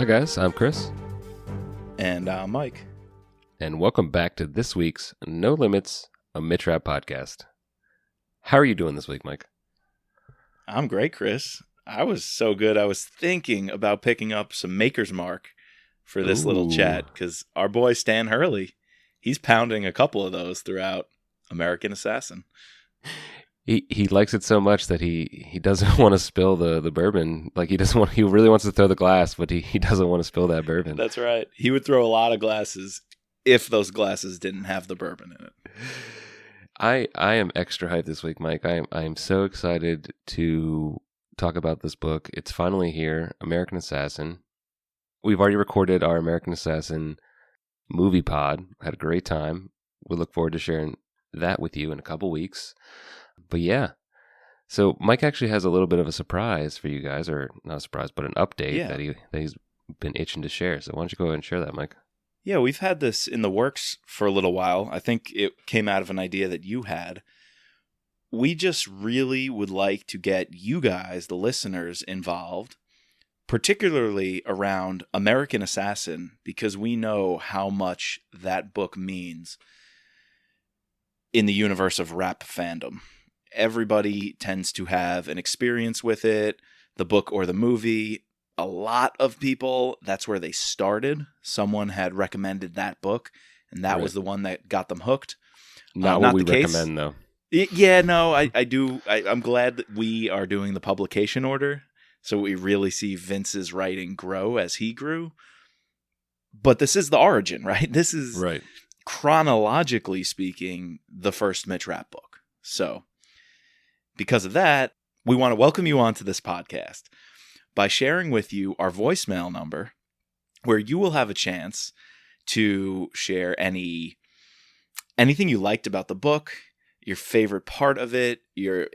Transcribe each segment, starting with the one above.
Hi guys, I'm Chris. And I'm Mike. And welcome back to this week's No Limits, a Mitch Rapp podcast. How are you doing this week, Mike? I'm great, Chris. I was so good. I was thinking about picking up some Maker's Mark for this little chat because our boy Stan Hurley, he's pounding a couple of those throughout American Assassin. He likes it so much that he doesn't want to spill the bourbon. Like he really wants to throw the glass, but he doesn't want to spill that bourbon. That's right. He would throw a lot of glasses if those glasses didn't have the bourbon in it. I am extra hyped this week, Mike. I am so excited to talk about this book. It's finally here, American Assassin. We've already recorded our American Assassin movie pod. Had a great time. We look forward to sharing that with you in a couple weeks. But yeah, so Mike actually has a little bit of a surprise for you guys, or not a surprise, but an update that he's been itching to share. So why don't you go ahead and share that, Mike? Yeah, we've had this in the works for a little while. I think it came out of an idea that you had. We just really would like to get you guys, the listeners, involved, particularly around American Assassin, because we know how much that book means in the universe of rap fandom. Everybody tends to have an experience with it, the book or the movie. A lot of people, that's where they started. Someone had recommended that book, and that was the one that got them hooked. Not what we recommend, though. Yeah, no, I do. I'm glad that we are doing the publication order, so we really see Vince's writing grow as he grew. But this is the origin, right? This is, chronologically speaking, the first Mitch Rapp book. So, because of that, we want to welcome you onto this podcast by sharing with you our voicemail number, where you will have a chance to share anything you liked about the book, your favorite part of it,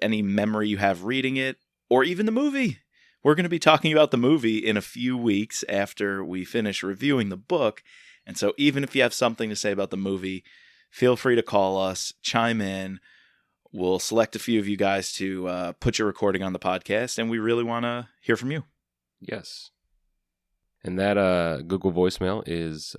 any memory you have reading it, or even the movie. We're going to be talking about the movie in a few weeks after we finish reviewing the book. And so even if you have something to say about the movie, feel free to call us, chime in. We'll select a few of you guys to put your recording on the podcast, and we really want to hear from you. Yes. And that Google voicemail is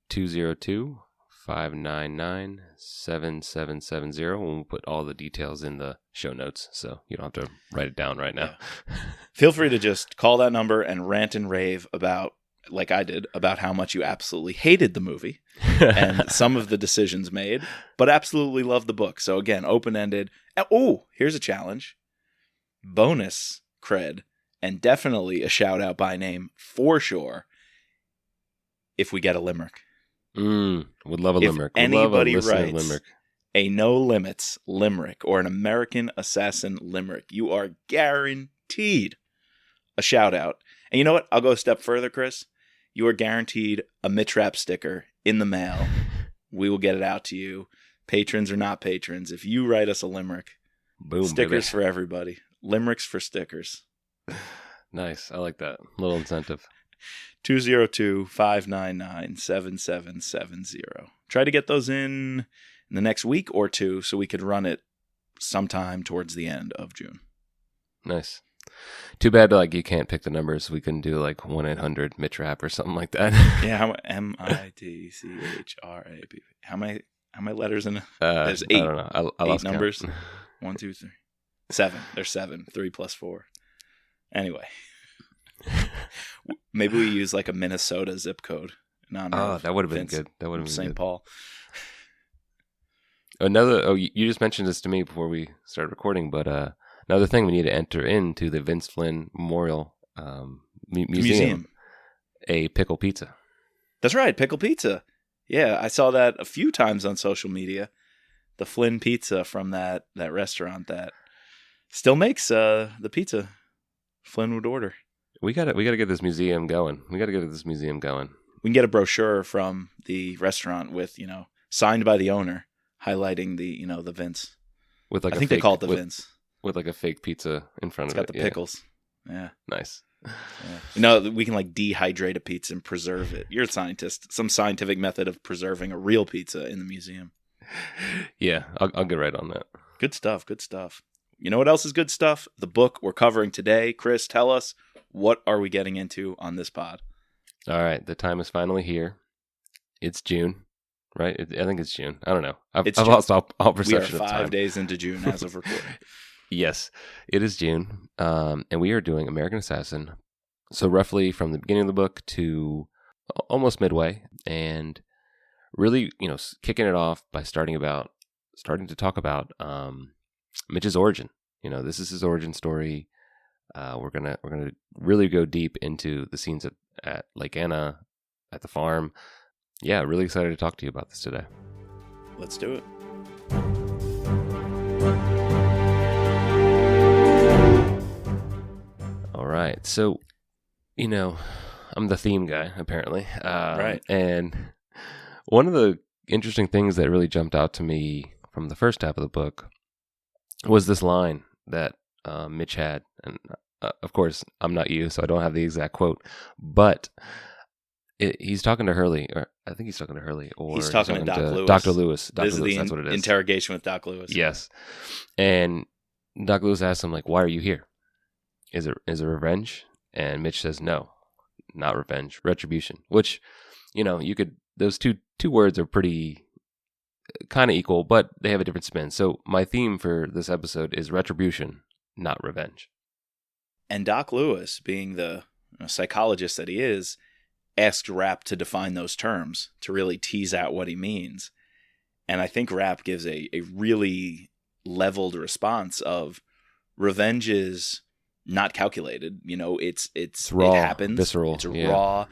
202-599-7770. And we'll put all the details in the show notes, so you don't have to write it down right now. Yeah. Feel free to just call that number and rant and rave about, like I did, about how much you absolutely hated the movie and some of the decisions made, but absolutely love the book. So again, open-ended. Oh, here's a challenge. Bonus cred, and definitely a shout-out by name for sure if we get a limerick. Would love a limerick. If anybody writes a No Limits limerick or an American Assassin limerick, you are guaranteed a shout-out. And you know what? I'll go a step further, Chris. You are guaranteed a Mitch Rapp sticker in the mail. We will get it out to you. Patrons or not patrons. If you write us a limerick, boom, stickers baby. For everybody. Limericks for stickers. Nice. I like that. Little incentive. 202-599-7770. Try to get those in the next week or two so we could run it sometime towards the end of June. Nice. Too bad you can't pick the numbers. We can do 1-800 Mitch Rapp or something like that. Yeah, MITCHRAP. How many letters in it? There's 8. I don't know. I lost 8 numbers. count. 1, 2, 3. 7. There's 7. 3 plus 4. Anyway. Maybe we use a Minnesota zip code. That would have been good. That would have been St. good. Paul. You just mentioned this to me before we started recording, but another thing we need to enter into the Vince Flynn Memorial Museum. A pickle pizza. That's right, pickle pizza. Yeah, I saw that a few times on social media. The Flynn pizza from that restaurant that still makes the pizza Flynn would order. We gotta get this museum going. We can get a brochure from the restaurant with, signed by the owner, highlighting the Vince. With I think they call it the Vince. With a fake pizza in front of it. It's got the pickles. Yeah. Nice. Yeah. We can dehydrate a pizza and preserve it. You're a scientist. Some scientific method of preserving a real pizza in the museum. Yeah, I'll get right on that. Good stuff. You know what else is good stuff? The book we're covering today. Chris, tell us, what are we getting into on this pod? All right, the time is finally here. It's June, right? I think it's June. I don't know. I've It's June. lost all We are perception of time. 5 days into June as of recording. Yes, it is June, and we are doing American Assassin. So roughly from the beginning of the book to almost midway, and really, kicking it off by starting to talk about Mitch's origin. This is his origin story. We're gonna really go deep into the scenes at Lake Anna, at the farm. Yeah, really excited to talk to you about this today. Let's do it. All right, so I'm the theme guy apparently, Right? And one of the interesting things that really jumped out to me from the first half of the book was this line that Mitch had, and of course, I'm not you, so I don't have the exact quote, but he's talking to Hurley, or I think he's talking to Hurley, or he's talking to Doc Lewis. Dr. Lewis. This is the that's what it is. interrogation with Doc Lewis. Yes. And Dr. Lewis asks him, like, why are you here? Is it revenge? And Mitch says, no, not revenge, retribution. Which, those two words are pretty kind of equal, but they have a different spin. So my theme for this episode is retribution, not revenge. And Doc Lewis, being the psychologist that he is, asked Rapp to define those terms to really tease out what he means. And I think Rapp gives a really leveled response of revenge is not calculated. It's raw, it happens. Visceral. It's raw.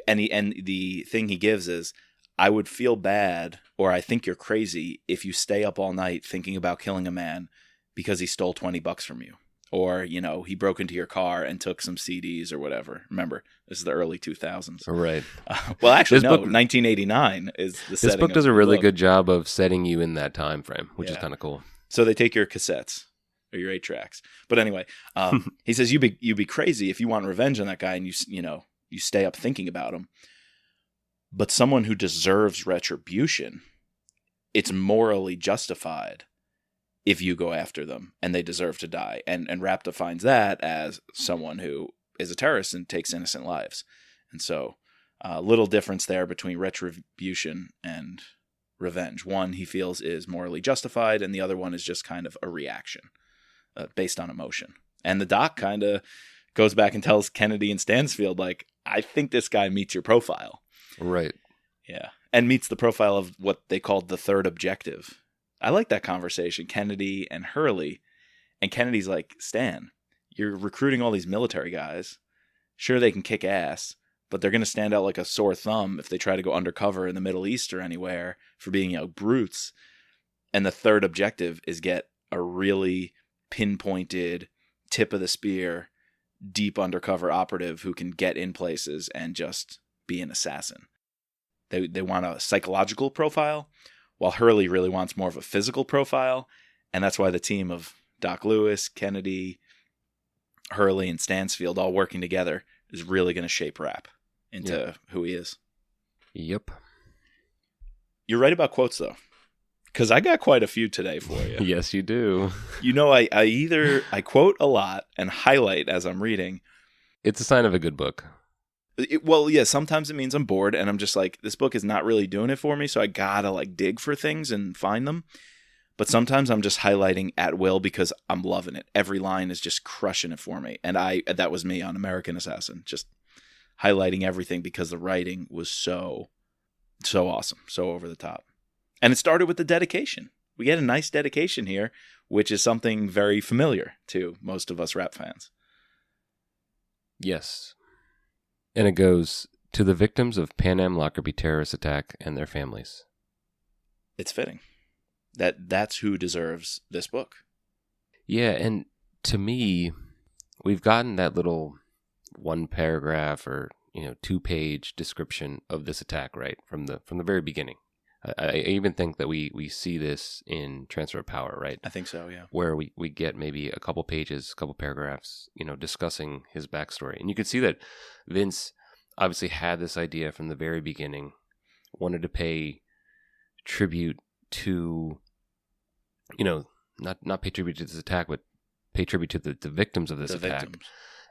And the thing he gives is, I would feel bad, or I think you're crazy if you stay up all night thinking about killing a man because he stole $20 from you. Or, he broke into your car and took some CDs or whatever. Remember, this is the early 2000s. Right. Well, actually, this no, book, 1989 is the setting. This book does a really good job of setting you in that time frame, which is kind of cool. So they take your cassettes or your 8 tracks. But anyway, he says, you'd be crazy if you want revenge on that guy and you stay up thinking about him. But someone who deserves retribution, it's morally justified if you go after them and they deserve to die. And Rapp defines that as someone who is a terrorist and takes innocent lives. And so a little difference there between retribution and revenge. One he feels is morally justified, and the other one is just kind of a reaction based on emotion. And the doc kind of goes back and tells Kennedy and Stansfield, like, I think this guy meets your profile. Right. Yeah. And meets the profile of what they called the third objective. I like that conversation, Kennedy and Hurley. And Kennedy's like, Stan, you're recruiting all these military guys. Sure, they can kick ass, but they're going to stand out like a sore thumb if they try to go undercover in the Middle East or anywhere for being, brutes. And the third objective is get a really pinpointed, tip of the spear, deep undercover operative who can get in places and just be an assassin. They want a psychological profile, while Hurley really wants more of a physical profile. And that's why the team of Doc Lewis, Kennedy, Hurley, and Stansfield all working together is really going to shape Rapp into who he is. Yep. You're right about quotes, though, because I got quite a few today for you. Yes, you do. I quote a lot and highlight as I'm reading. It's a sign of a good book. Sometimes it means I'm bored and I'm just like, this book is not really doing it for me, so I gotta dig for things and find them. But sometimes I'm just highlighting at will because I'm loving it. Every line is just crushing it for me. And that was me on American Assassin, just highlighting everything because the writing was so awesome, so over the top. And it started with the dedication. We get a nice dedication here, which is something very familiar to most of us Rapp fans. Yes. And it goes, to the victims of Pan Am Lockerbie terrorist attack and their families. It's fitting. That's who deserves this book. Yeah, and to me, we've gotten that little 1 paragraph or 2-page description of this attack, right? From the very beginning. I even think that we see this in Transfer of Power, right? I think so, yeah. Where we get maybe a couple pages, a couple paragraphs, discussing his backstory. And you can see that Vince obviously had this idea from the very beginning, wanted to pay tribute to, not pay tribute to this attack, but pay tribute to the victims of this attack. Victims.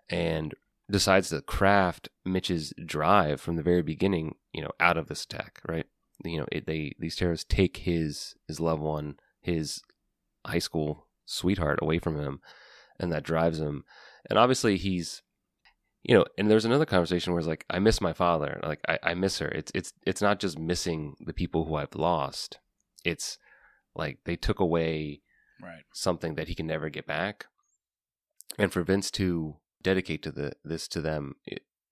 And decides to craft Mitch's drive from the very beginning, out of this attack, right? These terrorists take his loved one, his high school sweetheart away from him, and that drives him. And obviously he's, and there's another conversation where it's like, I miss my father. Like I miss her. It's not just missing the people who I've lost. It's like they took away something that he can never get back. And for Vince to dedicate this to them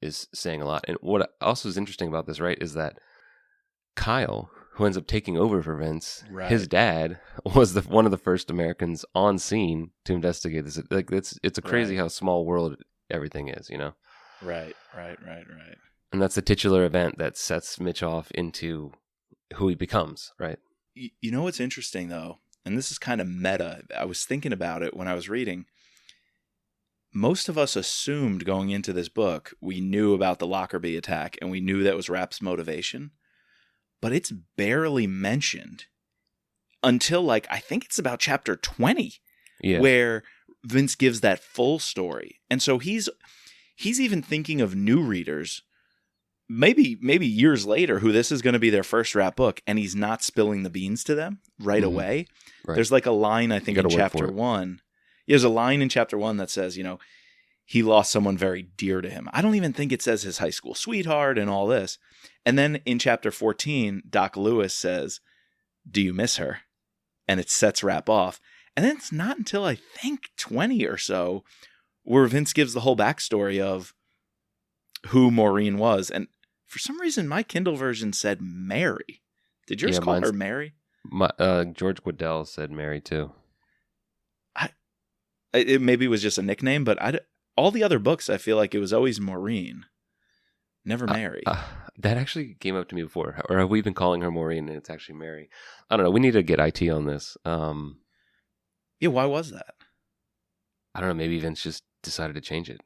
is saying a lot. And what also is interesting about this, right, is that Kyle, who ends up taking over for Vince, his dad was one of the first Americans on scene to investigate this. Like it's a crazy how small world everything is, Right. And that's the titular event that sets Mitch off into who he becomes, right? You know what's interesting though, and this is kind of meta. I was thinking about it when I was reading. Most of us assumed going into this book, we knew about the Lockerbie attack and we knew that was Rapp's motivation, but it's barely mentioned until I think it's about chapter 20, where Vince gives that full story. And so he's even thinking of new readers, maybe years later, who this is going to be their first Rapp book, and he's not spilling the beans to them right away. Right. There's a line, I think, in chapter 1. There's a line in chapter 1 that says, he lost someone very dear to him. I don't even think it says his high school sweetheart and all this. And then in chapter 14, Doc Lewis says, do you miss her? And it sets Rapp off. And then it's not until I think 20 or so where Vince gives the whole backstory of who Maureen was. And for some reason, my Kindle version said Mary. Did yours call her Mary? George Waddell said Mary too. It maybe was just a nickname, but all the other books, I feel like it was always Maureen, never Mary. That actually came up to me before. Or have we been calling her Maureen and it's actually Mary? I don't know. We need to get IT on this. Yeah, why was that? I don't know. Maybe Vince just decided to change it.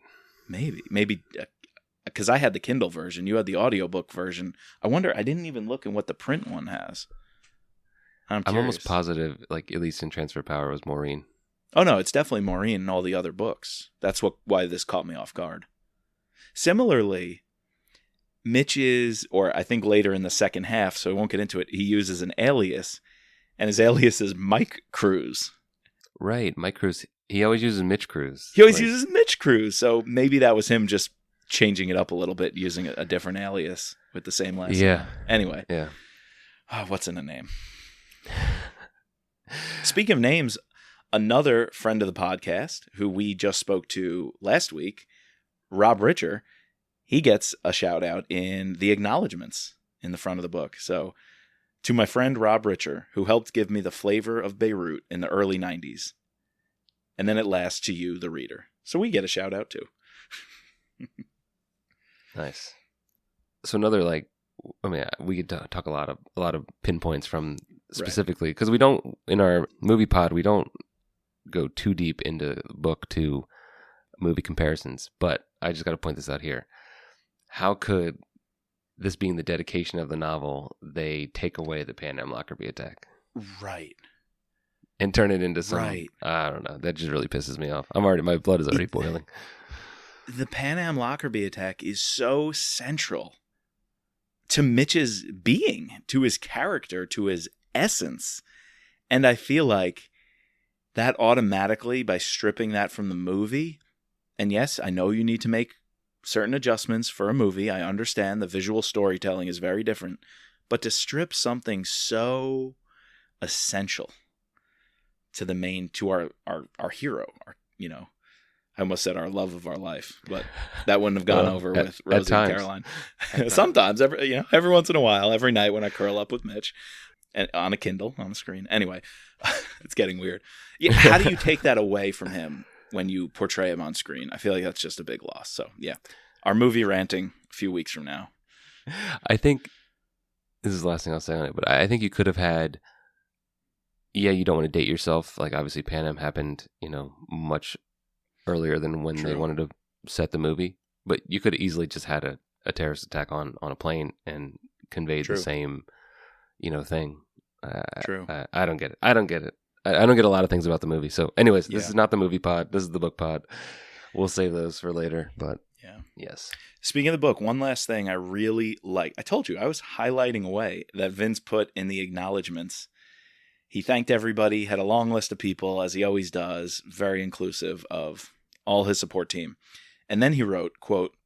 Maybe because I had the Kindle version. You had the audiobook version. I wonder, I didn't even look at what the print one has. I'm almost positive, at least in Transfer Power, was Maureen. Oh, no, it's definitely Maureen in all the other books. That's why this caught me off guard. Similarly, Mitch is, or I think later in the second half, so I won't get into it, he uses an alias, and his alias is Mike Cruz. Right, Mike Cruz. He always uses Mitch Cruz. He always uses Mitch Cruz, so maybe that was him just changing it up a little bit, using a different alias with the same last name. Anyway. Yeah. Oh, what's in a name? Speaking of names, another friend of the podcast who we just spoke to last week, Rob Richer, he gets a shout out in the acknowledgments in the front of the book. So to my friend Rob Richer, who helped give me the flavor of Beirut in the early 90s. And then at last to you, the reader. So we get a shout out too. Nice. So another we could talk a lot of pinpoints from specifically, because we don't, in our movie pod, we don't go too deep into book to movie comparisons, but I just got to point this out here. How could this being the dedication of the novel, they take away the Pan Am Lockerbie attack? Right. And turn it into some, I don't know, that just really pisses me off. My blood is already boiling. The Pan Am Lockerbie attack is so central to Mitch's being, to his character, to his essence. And I feel like that automatically, by stripping that from the movie, and yes, I know you need to make certain adjustments for a movie. I understand the visual storytelling is very different. But to strip something so essential to the main, to our hero, I almost said our love of our life, but that wouldn't have gone over with Rosie and Caroline. Sometimes, every once in a while, every night when I curl up with Mitch, and on a Kindle, on the screen. Anyway, it's getting weird. Yeah, how do you take that away from him when you portray him on screen? I feel like that's just a big loss. So, yeah, our movie ranting a few weeks from now. I think this is the last thing I'll say on it, but I think you could have had, you don't want to date yourself. Like, obviously, Pan Am happened, much earlier than when they wanted to set the movie. But you could have easily just had a terrorist attack on a plane and conveyed the same, thing. True. I don't get it. I don't get a lot of things about the movie. So anyways, this is not the movie pod. This is the book pod. We'll save those for later. But Yeah. Yes. Speaking of the book, one last thing I really like. I told you I was highlighting away that Vince put in the acknowledgments. He thanked everybody, had a long list of people, as he always does, very inclusive of all his support team. And then he wrote, quote,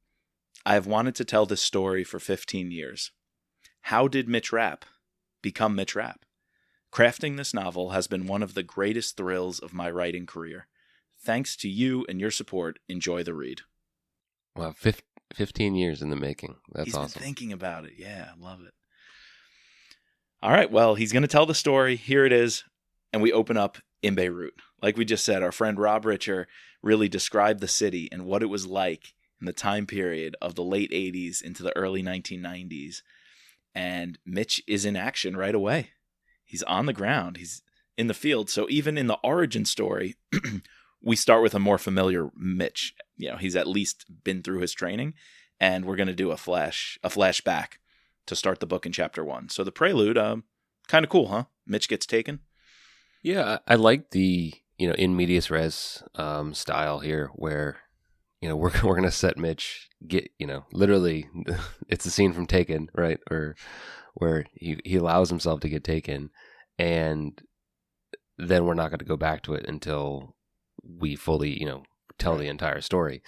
"I have wanted to tell this story for 15 years. How did Mitch Rapp become Mitch Rapp? Crafting this novel has been one of the greatest thrills of my writing career. Thanks to you and your support, enjoy the read." Wow, 15 years in the making. That's He's awesome. been thinking about it. Yeah, I love it. All right, well, he's going to tell the story. Here it is. And we open up in Beirut. Like we just said, our friend Rob Richer really described the city and what it was like in the time period of the late 80s into the early 1990s. And Mitch is in action right away. He's on the ground. He's in the field. So even in the origin story, we start with a more familiar Mitch. You know, he's at least been through his training. And we're going to do a flashback to start the book in chapter 1. So the prelude, kind of cool, huh? Mitch gets taken. Yeah, I like the, in medias res style here where, we're going to set Mitch get, literally it's a scene from Taken, right? Or where he allows himself to get taken, and then we're not going to go back to it until we fully, tell the entire story.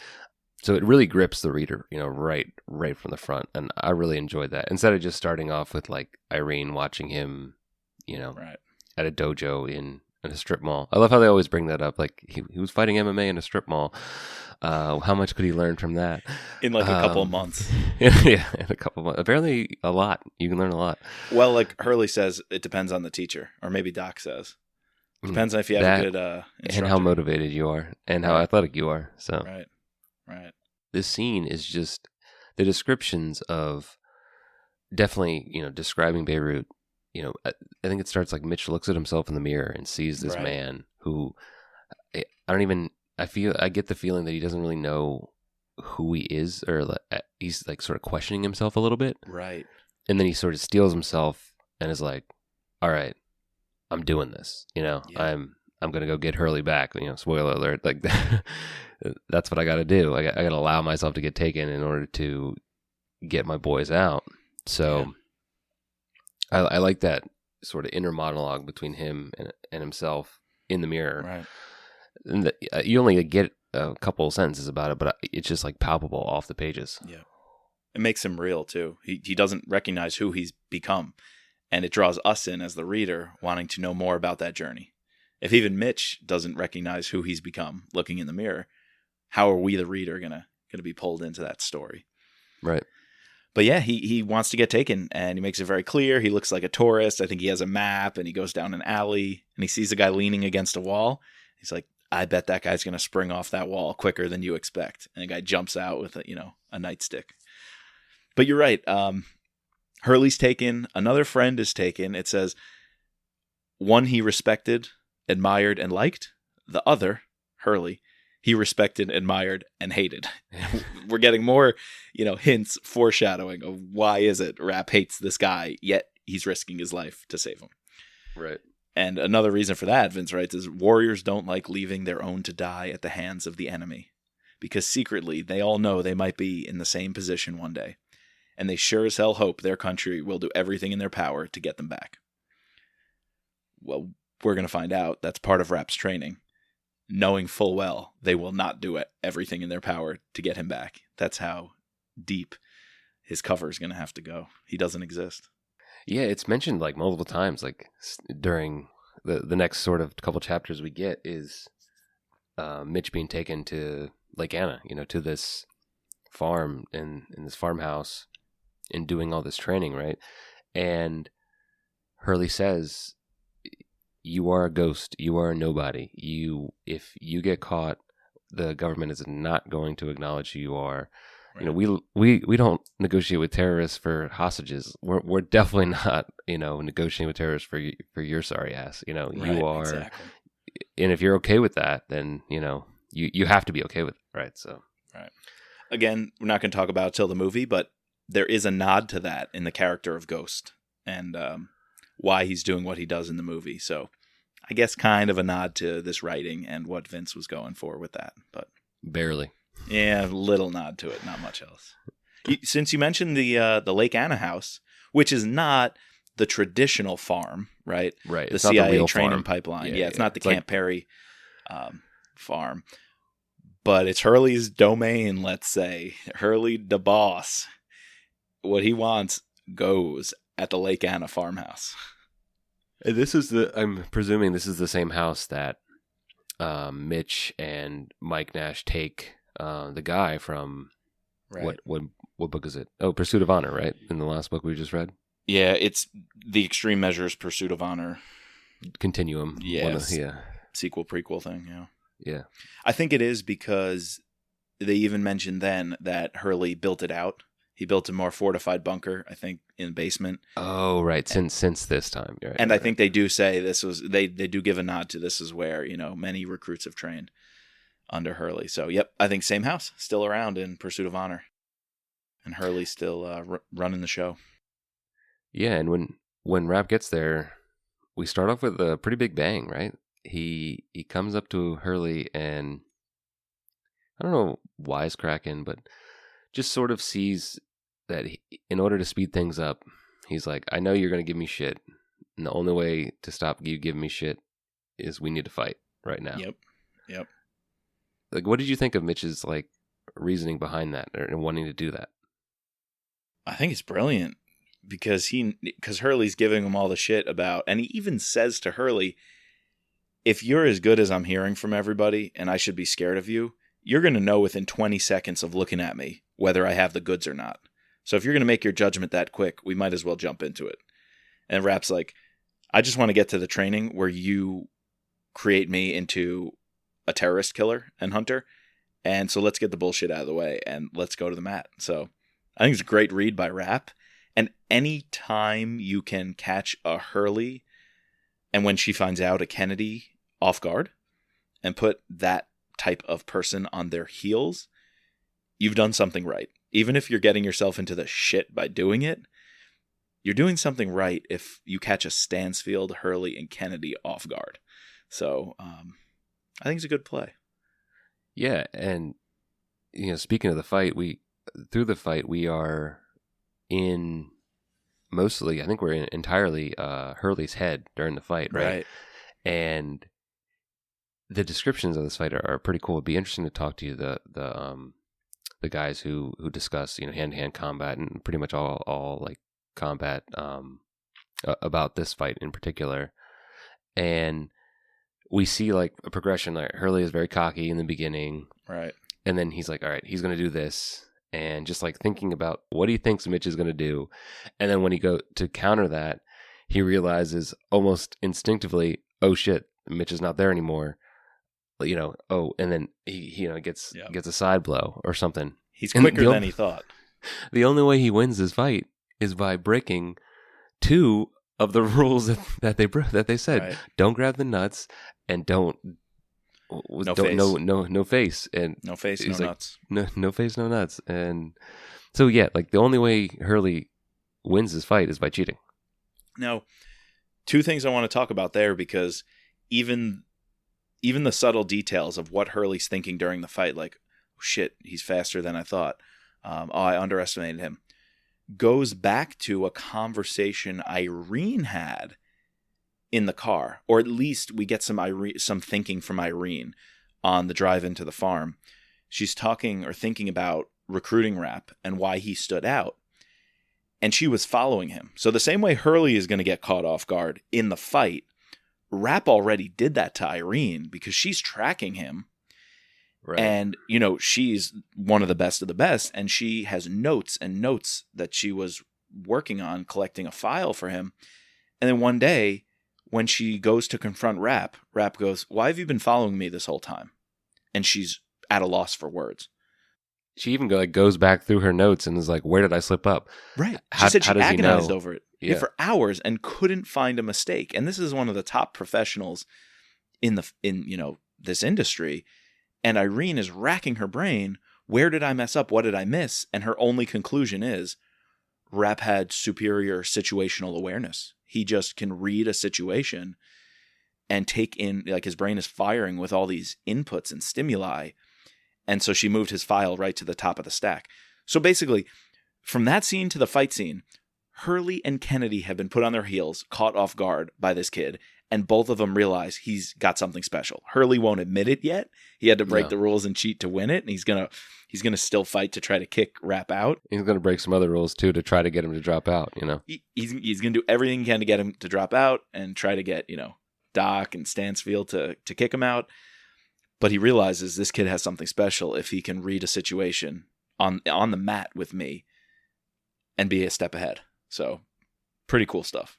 So it really grips the reader, right from the front. And I really enjoyed that. Instead of just starting off with like Irene watching him, at a dojo in a strip mall. I love how they always bring that up. Like he was fighting MMA in a strip mall. How much could he learn from that? In like a couple of months. Yeah, in a couple of months. Apparently a lot. You can learn a lot. Well, like Hurley says, it depends on the teacher. Or maybe Doc says. Depends on if you have a good instructor. And how motivated you are. And how athletic you are. So Right. This scene is just the descriptions of definitely, describing Beirut. I think it starts like Mitch looks at himself in the mirror and sees this man who I get the feeling that he doesn't really know who he is, or he's like sort of questioning himself a little bit. Right. And then he sort of steals himself and is like, all right, I'm doing this. I'm going to go get Hurley back. Spoiler alert. Like that's what I got to do. I got to allow myself to get taken in order to get my boys out. So I like that sort of inner monologue between him and himself in the mirror. Right. And you only get a couple of sentences about it, but it's just like palpable off the pages. Yeah. It makes him real too. He doesn't recognize who he's become. And it draws us in as the reader wanting to know more about that journey. If even Mitch doesn't recognize who he's become looking in the mirror, how are we, the reader, gonna be pulled into that story? Right. But yeah, he wants to get taken, and he makes it very clear. He looks like a tourist. I think he has a map, and he goes down an alley, and he sees a guy leaning against a wall. He's like, I bet that guy's going to spring off that wall quicker than you expect. And the guy jumps out with a nightstick. But you're right. Hurley's taken. Another friend is taken. It says, one he respected, admired, and liked. The other, Hurley, he respected, admired, and hated. We're getting more, hints, foreshadowing of why is it Rapp hates this guy, yet he's risking his life to save him. Right. And another reason for that, Vince writes, is warriors don't like leaving their own to die at the hands of the enemy, because secretly they all know they might be in the same position one day, and they sure as hell hope their country will do everything in their power to get them back. Well, we're going to find out that's part of Rapp's training, knowing full well they will not do everything in their power to get him back. That's how deep his cover is going to have to go. He doesn't exist. Yeah, it's mentioned like multiple times, like during the next sort of couple chapters we get is Mitch being taken to Lake Anna, to this farm in this farmhouse and doing all this training, right? And Hurley says, you are a ghost. You are a nobody. If you get caught, the government is not going to acknowledge who you are. Right. We don't negotiate with terrorists for hostages. We're definitely not, negotiating with terrorists for your sorry ass. You are, exactly. And if you're okay with that, then you have to be okay with it, right? So, right. Again, we're not going to talk about it till the movie, but there is a nod to that in the character of Ghost and why he's doing what he does in the movie. So, I guess kind of a nod to this writing and what Vince was going for with that, but barely. Yeah, little nod to it, not much else. Since you mentioned the Lake Anna house, which is not the traditional farm, right? Right. The It's not CIA the real training farm. pipeline. Yeah, It's not the it's like- Camp Perry farm. But it's Hurley's domain, let's say. Hurley the boss. What he wants goes at the Lake Anna farmhouse. I'm presuming this is the same house that Mitch and Mike Nash take the guy from Right. what book is it? Oh, Pursuit of Honor, right? In the last book we just read. Yeah, it's the Extreme Measures Pursuit of Honor Continuum. Yes. Yeah. sequel prequel thing, yeah. Yeah. I think it is because they even mentioned then that Hurley built it out. He built a more fortified bunker, I think, in the basement. Oh, right. Since this time. Right, And right. I think they do say this was they do give a nod to this is where, many recruits have trained under Hurley. So, yep, I think same house, still around in Pursuit of Honor. And Hurley still running the show. Yeah, and when Rapp gets there, we start off with a pretty big bang, right? He comes up to Hurley and I don't know wisecracking, but just sort of sees that in order to speed things up, he's like, I know you're going to give me shit. And the only way to stop you giving me shit is we need to fight right now. Yep. Like, what did you think of Mitch's reasoning behind that and wanting to do that? I think it's brilliant because Hurley's giving him all the shit about, and he even says to Hurley, if you're as good as I'm hearing from everybody and I should be scared of you, you're going to know within 20 seconds of looking at me whether I have the goods or not. So if you're going to make your judgment that quick, we might as well jump into it. And Rapp's like, I just want to get to the training where you create me into a terrorist killer and hunter. And so let's get the bullshit out of the way and let's go to the mat. So I think it's a great read by Rapp. And any time you can catch a Hurley and when she finds out a Kennedy off guard and put that type of person on their heels, you've done something right. Even if you're getting yourself into the shit by doing it, you're doing something right if you catch a Stansfield, Hurley, and Kennedy off guard. So I think it's a good play. Yeah, and speaking of the fight, we are in mostly, I think we're in entirely Hurley's head during the fight, right? And the descriptions of this fight are pretty cool. It'd be interesting to talk to you, the guys who discuss hand-to-hand combat and pretty much all combat about this fight in particular. And we see a progression. Hurley is very cocky in the beginning, right? And then he's like, all right, he's going to do this. And just thinking about what he thinks Mitch is going to do. And then when he go to counter that, he realizes almost instinctively, oh shit, Mitch is not there anymore. And then he gets a side blow or something. He's quicker than he thought. The only way he wins this fight is by breaking two of the rules that they said. Right. Don't grab the nuts and no face and no face, no nuts. No face, no nuts. And so the only way Hurley wins this fight is by cheating. Now, two things I want to talk about there, because even the subtle details of what Hurley's thinking during the fight, oh, shit, he's faster than I thought. I underestimated him. Goes back to a conversation Irene had in the car, or at least we get some thinking from Irene on the drive into the farm. She's talking or thinking about recruiting Rapp and why he stood out. And she was following him. So the same way Hurley is going to get caught off guard in the fight, Rapp already did that to Irene because she's tracking him. Right. And, she's one of the best, and she has notes and notes that she was working on collecting a file for him. And then one day, when she goes to confront Rapp goes, why have you been following me this whole time? And she's at a loss for words. She even goes back through her notes and is like, where did I slip up? Right. She said she agonized know? Over it for hours and couldn't find a mistake. And this is one of the top professionals in this industry. And Irene is racking her brain. Where did I mess up? What did I miss? And her only conclusion is Rapp had superior situational awareness. He just can read a situation and take in, his brain is firing with all these inputs and stimuli. And so she moved his file right to the top of the stack. So basically, from that scene to the fight scene, Hurley and Kennedy have been put on their heels, caught off guard by this kid, and both of them realize he's got something special. Hurley won't admit it yet. He had to break the rules and cheat to win it, and he's gonna still fight to try to kick Rapp out. He's gonna break some other rules too to try to get him to drop out. He's gonna do everything he can to get him to drop out and try to get Doc and Stansfield to kick him out. But he realizes this kid has something special if he can read a situation on the mat with me and be a step ahead. So, pretty cool stuff.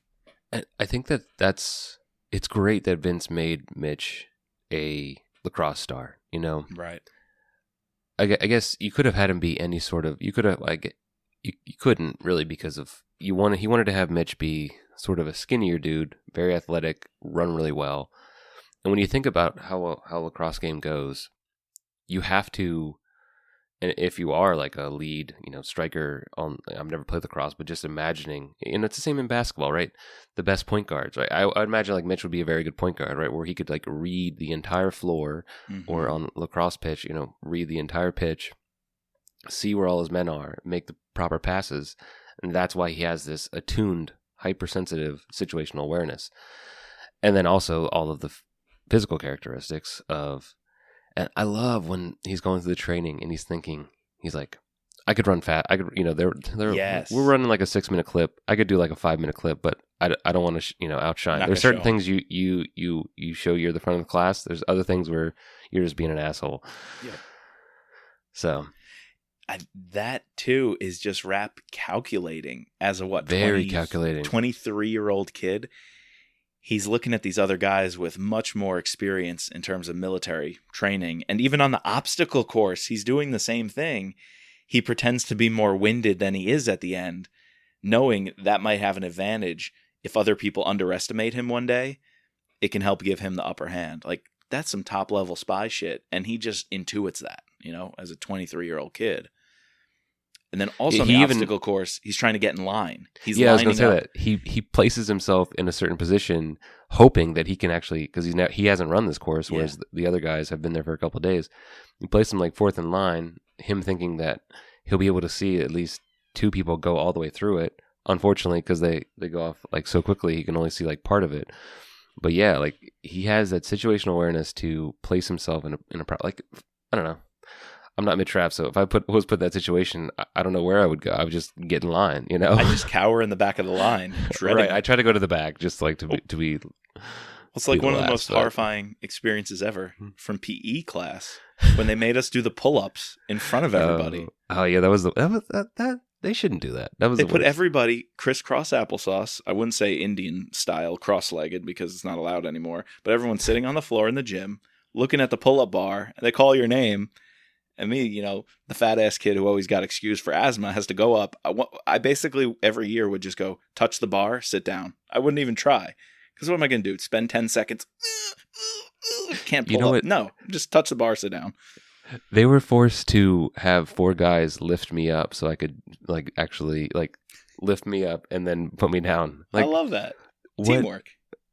I think it's great that Vince made Mitch a lacrosse star. Right. I guess you could have had him be any sort of. You could have you couldn't really because of he wanted to have Mitch be sort of a skinnier dude, very athletic, run really well. And when you think about how a lacrosse game goes, you have to, and if you are like a lead, striker I've never played lacrosse, but just imagining, and it's the same in basketball, right? The best point guards, right? I'd imagine like Mitch would be a very good point guard, right? Where he could like read the entire floor, or on lacrosse pitch, read the entire pitch, see where all his men are, make the proper passes, and that's why he has this attuned, hypersensitive situational awareness, and then also all of the physical characteristics of, and I love when he's going through the training and he's like, I could run fast. I could, yes. We're running like a 6-minute clip. I could do like a 5-minute clip, but I don't want to, outshine. There's certain things you show you're the front of the class. There's other things where you're just being an asshole. Yeah. So. That too is just Rapp calculating as a very calculating 23-year-old kid. He's looking at these other guys with much more experience in terms of military training. And even on the obstacle course, he's doing the same thing. He pretends to be more winded than he is at the end, knowing that might have an advantage. If other people underestimate him one day, it can help give him the upper hand. Like, that's some top-level spy shit. And he just intuits that, as a 23-year-old kid. And then also on the obstacle course, he's trying to get in line. I was going to say that. He places himself in a certain position, hoping that he can actually, because he hasn't run this course, whereas the other guys have been there for a couple of days. He placed him like fourth in line, him thinking that he'll be able to see at least 2 people go all the way through it. Unfortunately, because they go off like so quickly, he can only see like part of it. But yeah, like he has that situational awareness to place himself in a like, I don't know. I'm not Mitch Rapp, so if I was put in that situation, I don't know where I would go. I would just get in line, I just cower in the back of the line. Right. I try to go to the back, just like to be. It's like one of the most horrifying experiences ever from PE class when they made us do the pull-ups in front of everybody. Oh yeah, that they shouldn't do that. That was they put everybody crisscross applesauce. I wouldn't say Indian style cross-legged because it's not allowed anymore. But everyone's sitting on the floor in the gym, looking at the pull-up bar, and they call your name. And me, the fat-ass kid who always got excused for asthma has to go up. I basically, every year, would just go, touch the bar, sit down. I wouldn't even try. Because what am I going to do? Spend 10 seconds? Can't pull up. No, just touch the bar, sit down. They were forced to have 4 guys lift me up so I could, actually lift me up and then put me down. I love that. Teamwork.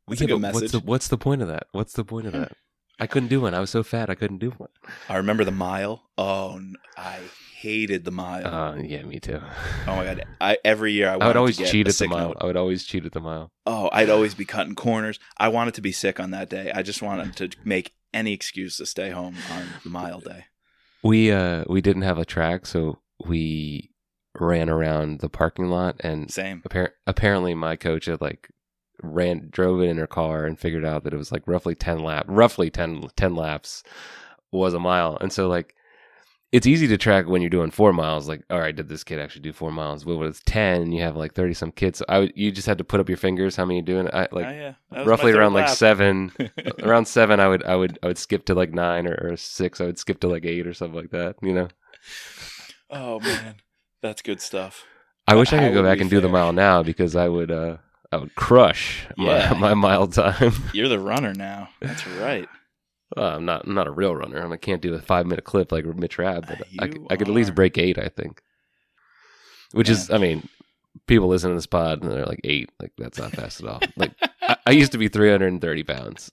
That's a good message. What's the point of that? What's the point of that? I couldn't do one. I was so fat, I couldn't do one. I remember the mile. Oh, I hated the mile. Yeah, me too. Oh my God. Every year I would always cheat at the mile. Note. I would always cheat at the mile. Oh, I'd always be cutting corners. I wanted to be sick on that day. I just wanted to make any excuse to stay home on the mile day. We didn't have a track, so we ran around the parking lot, and same. Apparently my coach had drove it in her car and figured out that it was roughly 10 laps was a mile. And so it's easy to track when you're doing 4 miles. All right, did this kid actually do 4 miles? But when it's 10, you have 30 some kids. So you just had to put up your fingers. How many you doing? Roughly around 7. Around 7, I would skip to 9 or 6. I would skip to 8 or something like that. Oh man, that's good stuff. I wish I could go back and do the mile now because I would crush my mile time. You're the runner now. That's right. I'm not a real runner. I can't do a 5-minute clip like Mitch Rapp, but I could at least break 8, I think. Which is, people listen to this pod and they're 8. That's not fast at all. I used to be 330 pounds.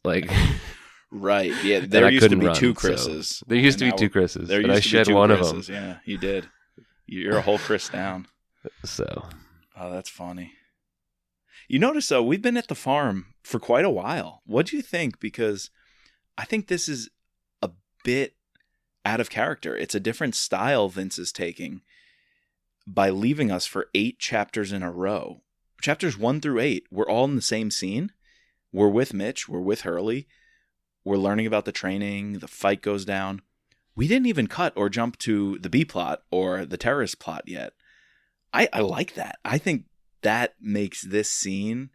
Right. Yeah. And There I used to couldn't be run, two so- Chris's. There used to And be now- two Chris's, There and used I to shed be two one of Chris's. them. Yeah, you did. You're a whole Chris down. So, Oh, that's funny. You notice, though, we've been at the farm for quite a while. What do you think? Because I think this is a bit out of character. It's a different style Vince is taking by leaving us for 8 chapters in a row. Chapters 1 through 8, we're all in the same scene. We're with Mitch. We're with Hurley. We're learning about the training. The fight goes down. We didn't even cut or jump to the B plot or the terrorist plot yet. I like that. I think that makes this scene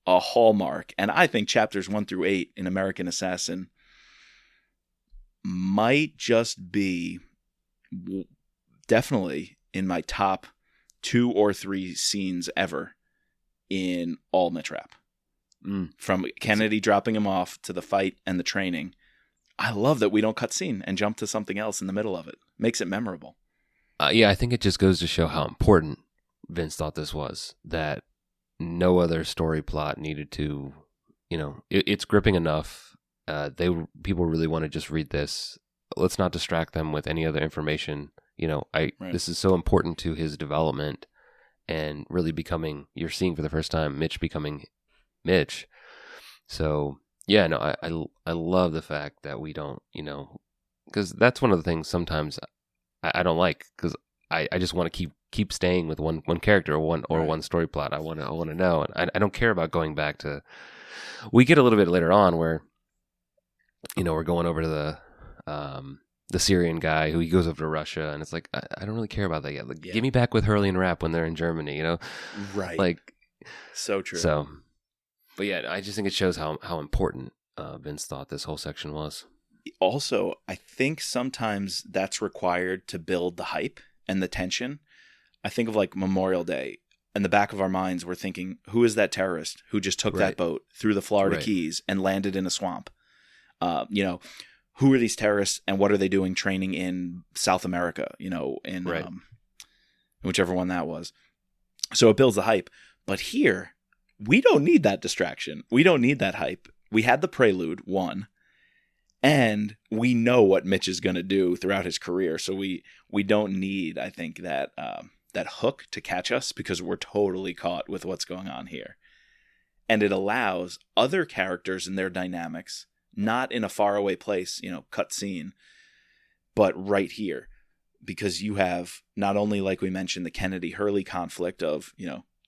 a hallmark. And I think chapters 1 through 8 in American Assassin might just be definitely in my top 2 or 3 scenes ever in all Mitch Rapp. From Kennedy dropping him off to the fight and the training. I love that we don't cut scene and jump to something else in the middle of it. Makes it memorable. yeah, I think it just goes to show how important Vince thought this was, that no other story plot needed to, it's gripping enough. People really want to just read this. Let's not distract them with any other information. Right. This is so important to his development and really becoming, you're seeing for the first time, Mitch becoming Mitch. So yeah, no, I love the fact that we don't, because that's one of the things sometimes I don't like, because I just want to keep staying with one character or one story plot. I want to know, and I don't care about going back to. We get a little bit later on where, we're going over to the Syrian guy who he goes over to Russia, and it's like I don't really care about that yet. Like, give me back with Hurley and Rapp when they're in Germany, Right. Like, so true. So, but yeah, I just think it shows how important Vince thought this whole section was. Also, I think sometimes that's required to build the hype and the tension. I think of like Memorial Day. In the back of our minds, we're thinking, who is that terrorist who just took that boat through the Florida Keys and landed in a swamp? Who are these terrorists and what are they doing training in South America, in whichever one that was. So it builds the hype. But here, we don't need that distraction. We don't need that hype. We had the prelude, 1. And we know what Mitch is going to do throughout his career. So we don't need, I think, that hook to catch us, because we're totally caught with what's going on here. And it allows other characters and their dynamics, not in a faraway place, cut scene, but right here. Because you have not only, like we mentioned, the Kennedy-Hurley conflict of,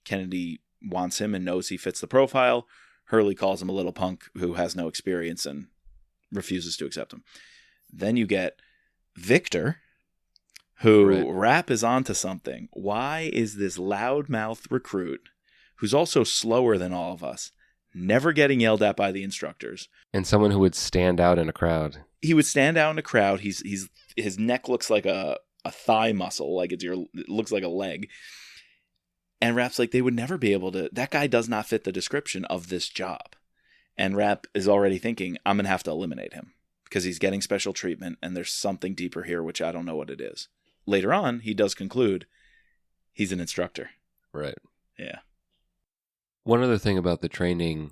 Kennedy wants him and knows he fits the profile. Hurley calls him a little punk who has no experience and refuses to accept him. Then you get Victor, who Rapp is onto something. Why is this loudmouth recruit, who's also slower than all of us, never getting yelled at by the instructors? And someone who would stand out in a crowd. He would stand out in a crowd. His neck looks like a thigh muscle, like it looks like a leg. And Rapp's like, they would never be able to. That guy does not fit the description of this job. And Rapp is already thinking, I'm going to have to eliminate him because he's getting special treatment and there's something deeper here, which I don't know what it is. Later on, he does conclude he's an instructor. Right. Yeah. One other thing about the training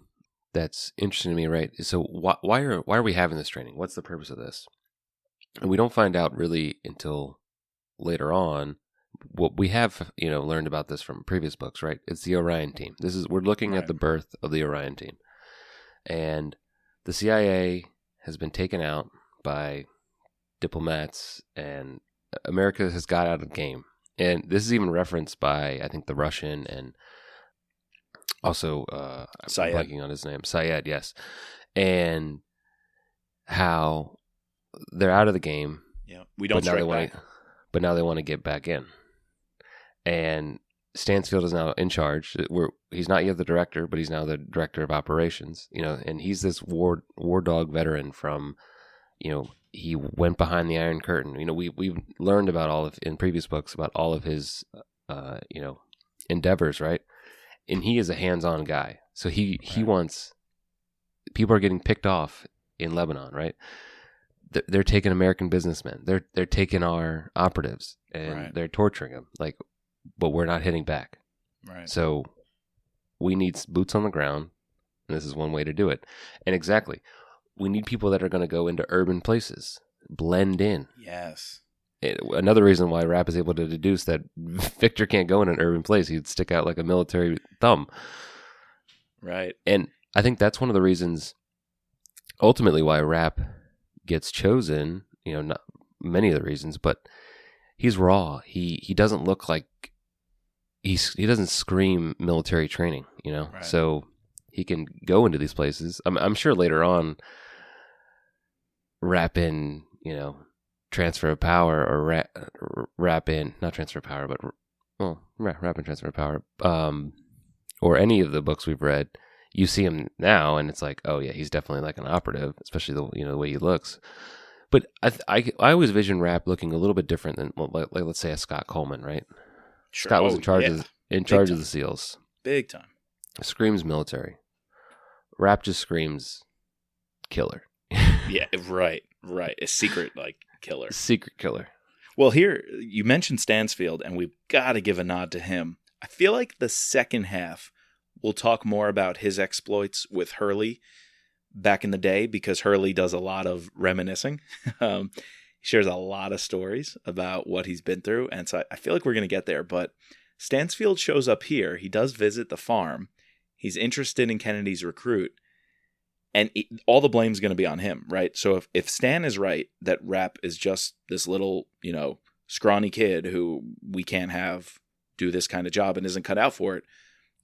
that's interesting to me, right? Is so why are we having this training? What's the purpose of this? And we don't find out really until later on. What we have, learned about this from previous books, right? It's the Orion team. We're looking at the birth of the Orion team. And the CIA has been taken out by diplomats, and America has got out of the game. And this is even referenced by, I think, the Russian and also, I'm blanking on his name, Syed, yes. And how they're out of the game. Yeah, we don't strike back. But now they want to get back in. And Stansfield is now in charge. He's not yet the director, but he's now the director of operations. And he's this war dog veteran from, he went behind the Iron Curtain. We've learned about in previous books about all of his, endeavors, right? And he is a hands-on guy. So he wants, people are getting picked off in Lebanon, right? They're taking American businessmen. They're taking our operatives and they're torturing them. But we're not hitting back. Right. So we need boots on the ground, and this is one way to do it. And exactly, we need people that are going to go into urban places, blend in. Yes. Another reason why Rapp is able to deduce that Victor can't go in an urban place. He'd stick out like a military thumb. Right. And I think that's one of the reasons, ultimately, why Rapp gets chosen. Not many of the reasons, but he's raw. He doesn't look like he doesn't scream military training. Right. So he can go into these places. I'm sure later on, Rapp in transfer of power, or Rapp in not transfer of power, but Rapp in transfer of power. Or any of the books we've read, you see him now, and it's like, oh yeah, he's definitely like an operative, especially the way he looks. But I always vision Rapp looking a little bit different than like let's say a Scott Coleman, right? Sure. Scott was in charge of the SEALs. Big time. Screams military. Rapp just screams killer. Yeah, right. A secret killer. Secret killer. Well, here you mentioned Stansfield, and we've got to give a nod to him. I feel like the second half we'll talk more about his exploits with Hurley back in the day, because Hurley does a lot of reminiscing. He shares a lot of stories about what he's been through, and so I feel like we're going to get there. But Stansfield shows up here. He does visit the farm. He's interested in Kennedy's recruit, and all the blame's going to be on him, right? So if Stan is right that Rapp is just this little, scrawny kid who we can't have do this kind of job and isn't cut out for it,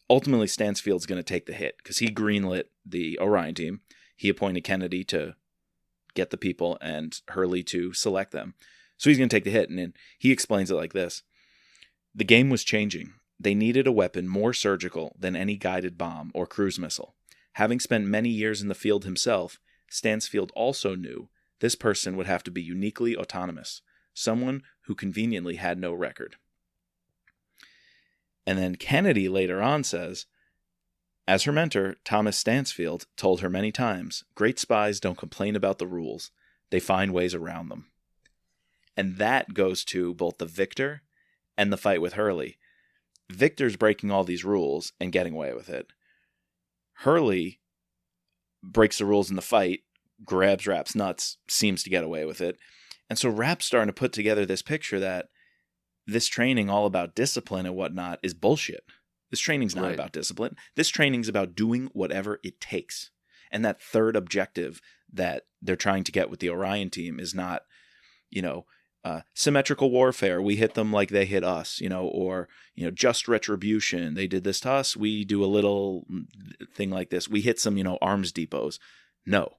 ultimately Stansfield's going to take the hit because he greenlit the Orion team. He appointed Kennedy to get the people and Hurley to select them. So he's going to take the hit. And then he explains it like this. The game was changing. They needed a weapon more surgical than any guided bomb or cruise missile. Having spent many years in the field himself, Stansfield also knew this person would have to be uniquely autonomous, someone who conveniently had no record. And then Kennedy later on says, as her mentor, Thomas Stansfield, told her many times, great spies don't complain about the rules. They find ways around them. And that goes to both the Victor and the fight with Hurley. Victor's breaking all these rules and getting away with it. Hurley breaks the rules in the fight, grabs Rapp's nuts, seems to get away with it. And so Rapp's starting to put together this picture that this training all about discipline and whatnot is bullshit. This training's not about discipline. This training's about doing whatever it takes. And that third objective that they're trying to get with the Orion team is not, symmetrical warfare. We hit them like they hit us, or just retribution. They did this to us. We do a little thing like this. We hit some, arms depots. No.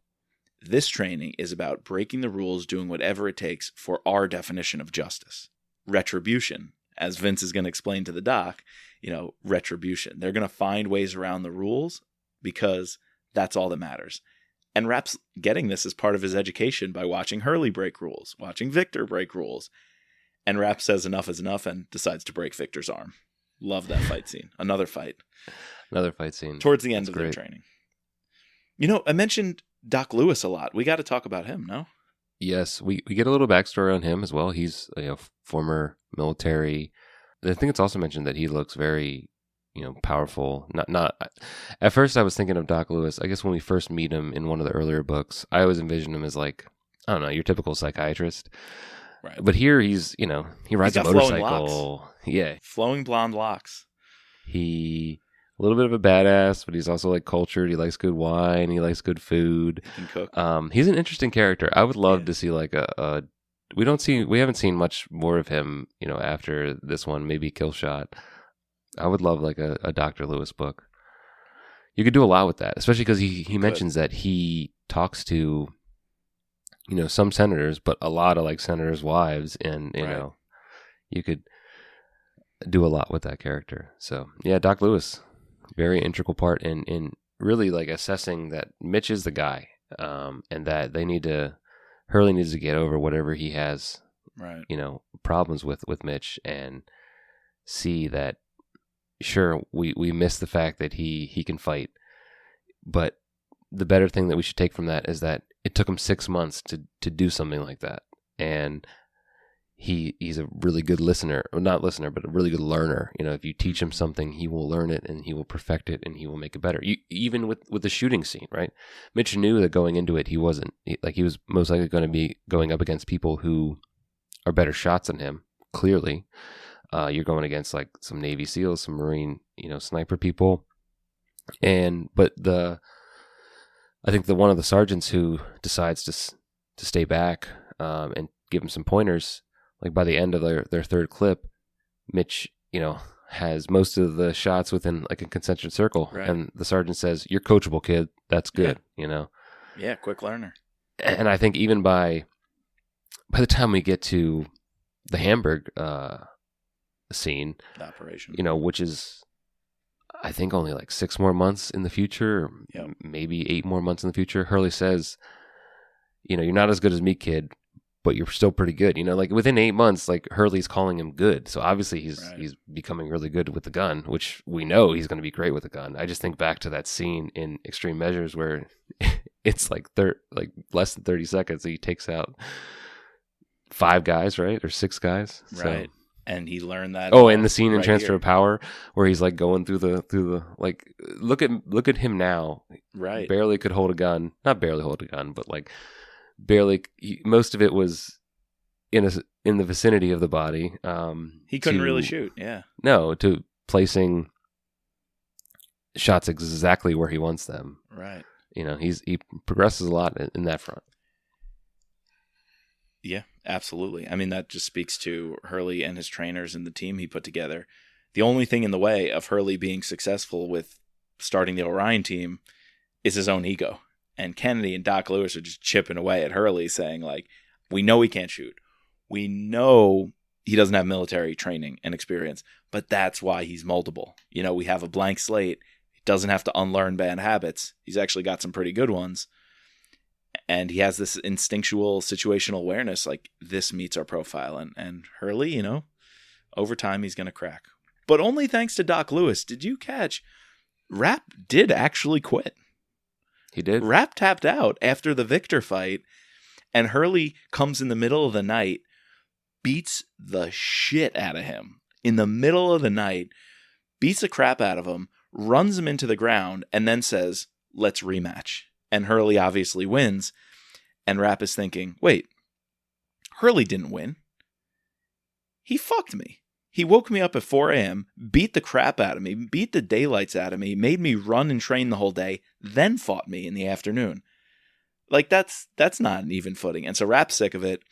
This training is about breaking the rules, doing whatever it takes for our definition of justice. Retribution, as Vince is going to explain to the doc, retribution. They're going to find ways around the rules because that's all that matters. And Rapp's getting this as part of his education by watching Hurley break rules, watching Victor break rules. And Rapp says enough is enough and decides to break Victor's arm. Love that fight scene. Another fight scene. Towards the end of their training. I mentioned Doc Lewis a lot. We got to talk about him, no? Yes, we get a little backstory on him as well. He's former military. I think it's also mentioned that he looks very, powerful. Not. At first, I was thinking of Doc Lewis. I guess when we first meet him in one of the earlier books, I always envisioned him as like, I don't know, your typical psychiatrist. Right. But here he's, he rides a motorcycle. Yeah, flowing blonde locks. He a little bit of a badass, but he's also like cultured. He likes good wine. He likes good food. He can cook. He's an interesting character. I would love to see like we haven't seen much more of him, after this one, maybe Killshot. I would love like a Dr. Lewis book. You could do a lot with that, especially because he mentions that he talks to, some senators, but a lot of like senators' wives, and you could do a lot with that character. So yeah, Doc Lewis, very integral part in really like assessing that Mitch is the guy, and that Hurley needs to get over whatever he has, right? Problems with Mitch, and see that sure we miss the fact that he can fight, but the better thing that we should take from that is that it took him 6 months to do something like that, and he's a really good listener, or not listener, but a really good learner. You know, if you teach him something, he will learn it and he will perfect it and he will make it better. Even with the shooting scene, right? Mitch knew that going into it, he was most likely going to be going up against people who are better shots than him. Clearly, you're going against like some Navy SEALs, some Marine, sniper people, but I think one of the sergeants who decides to stay back and give him some pointers. Like by the end of their third clip, Mitch, has most of the shots within like a concentric circle, right. And the sergeant says, "You're coachable, kid. That's good." Yeah, quick learner. And I think even by the time we get to the Hamburg scene, the operation, which is, I think, only like 6 more months in the future, or maybe 8 more months in the future, Hurley says, "You're not as good as me, kid, but you're still pretty good." Like within 8 months, like Hurley's calling him good. So obviously he's becoming really good with the gun, which we know he's going to be great with the gun. I just think back to that scene in Extreme Measures where it's like less than 30 seconds. He takes out 5 guys, right? Or 6 guys. Right. So, and he learned that. Oh, and the scene in right Transfer here. of Power where he's like going through the like, look at him now. Right. Barely could hold a gun. Not barely hold a gun, but like barely. Most of it was in the vicinity of the body. He couldn't really shoot. Yeah. No, to placing shots exactly where he wants them. Right. He progresses a lot in that front. Yeah, absolutely. I mean, that just speaks to Hurley and his trainers and the team he put together. The only thing in the way of Hurley being successful with starting the Orion team is his own ego. And Kennedy and Doc Lewis are just chipping away at Hurley, saying, like, we know he can't shoot. We know he doesn't have military training and experience, but that's why he's moldable. We have a blank slate. He doesn't have to unlearn bad habits. He's actually got some pretty good ones. And he has this instinctual situational awareness, like this meets our profile. And Hurley, over time he's going to crack. But only thanks to Doc Lewis. Did you catch? Rapp did actually quit. He did. Rapp tapped out after the Victor fight, and Hurley comes in the middle of the night, beats the shit out of him. In the middle of the night, beats the crap out of him, runs him into the ground, and then says, "Let's rematch." And Hurley obviously wins. And Rapp is thinking, wait, Hurley didn't win. He fucked me. He woke me up at 4 a.m., beat the crap out of me, beat the daylights out of me, made me run and train the whole day, then fought me in the afternoon. Like, that's not an even footing. And so Rapp's sick of it.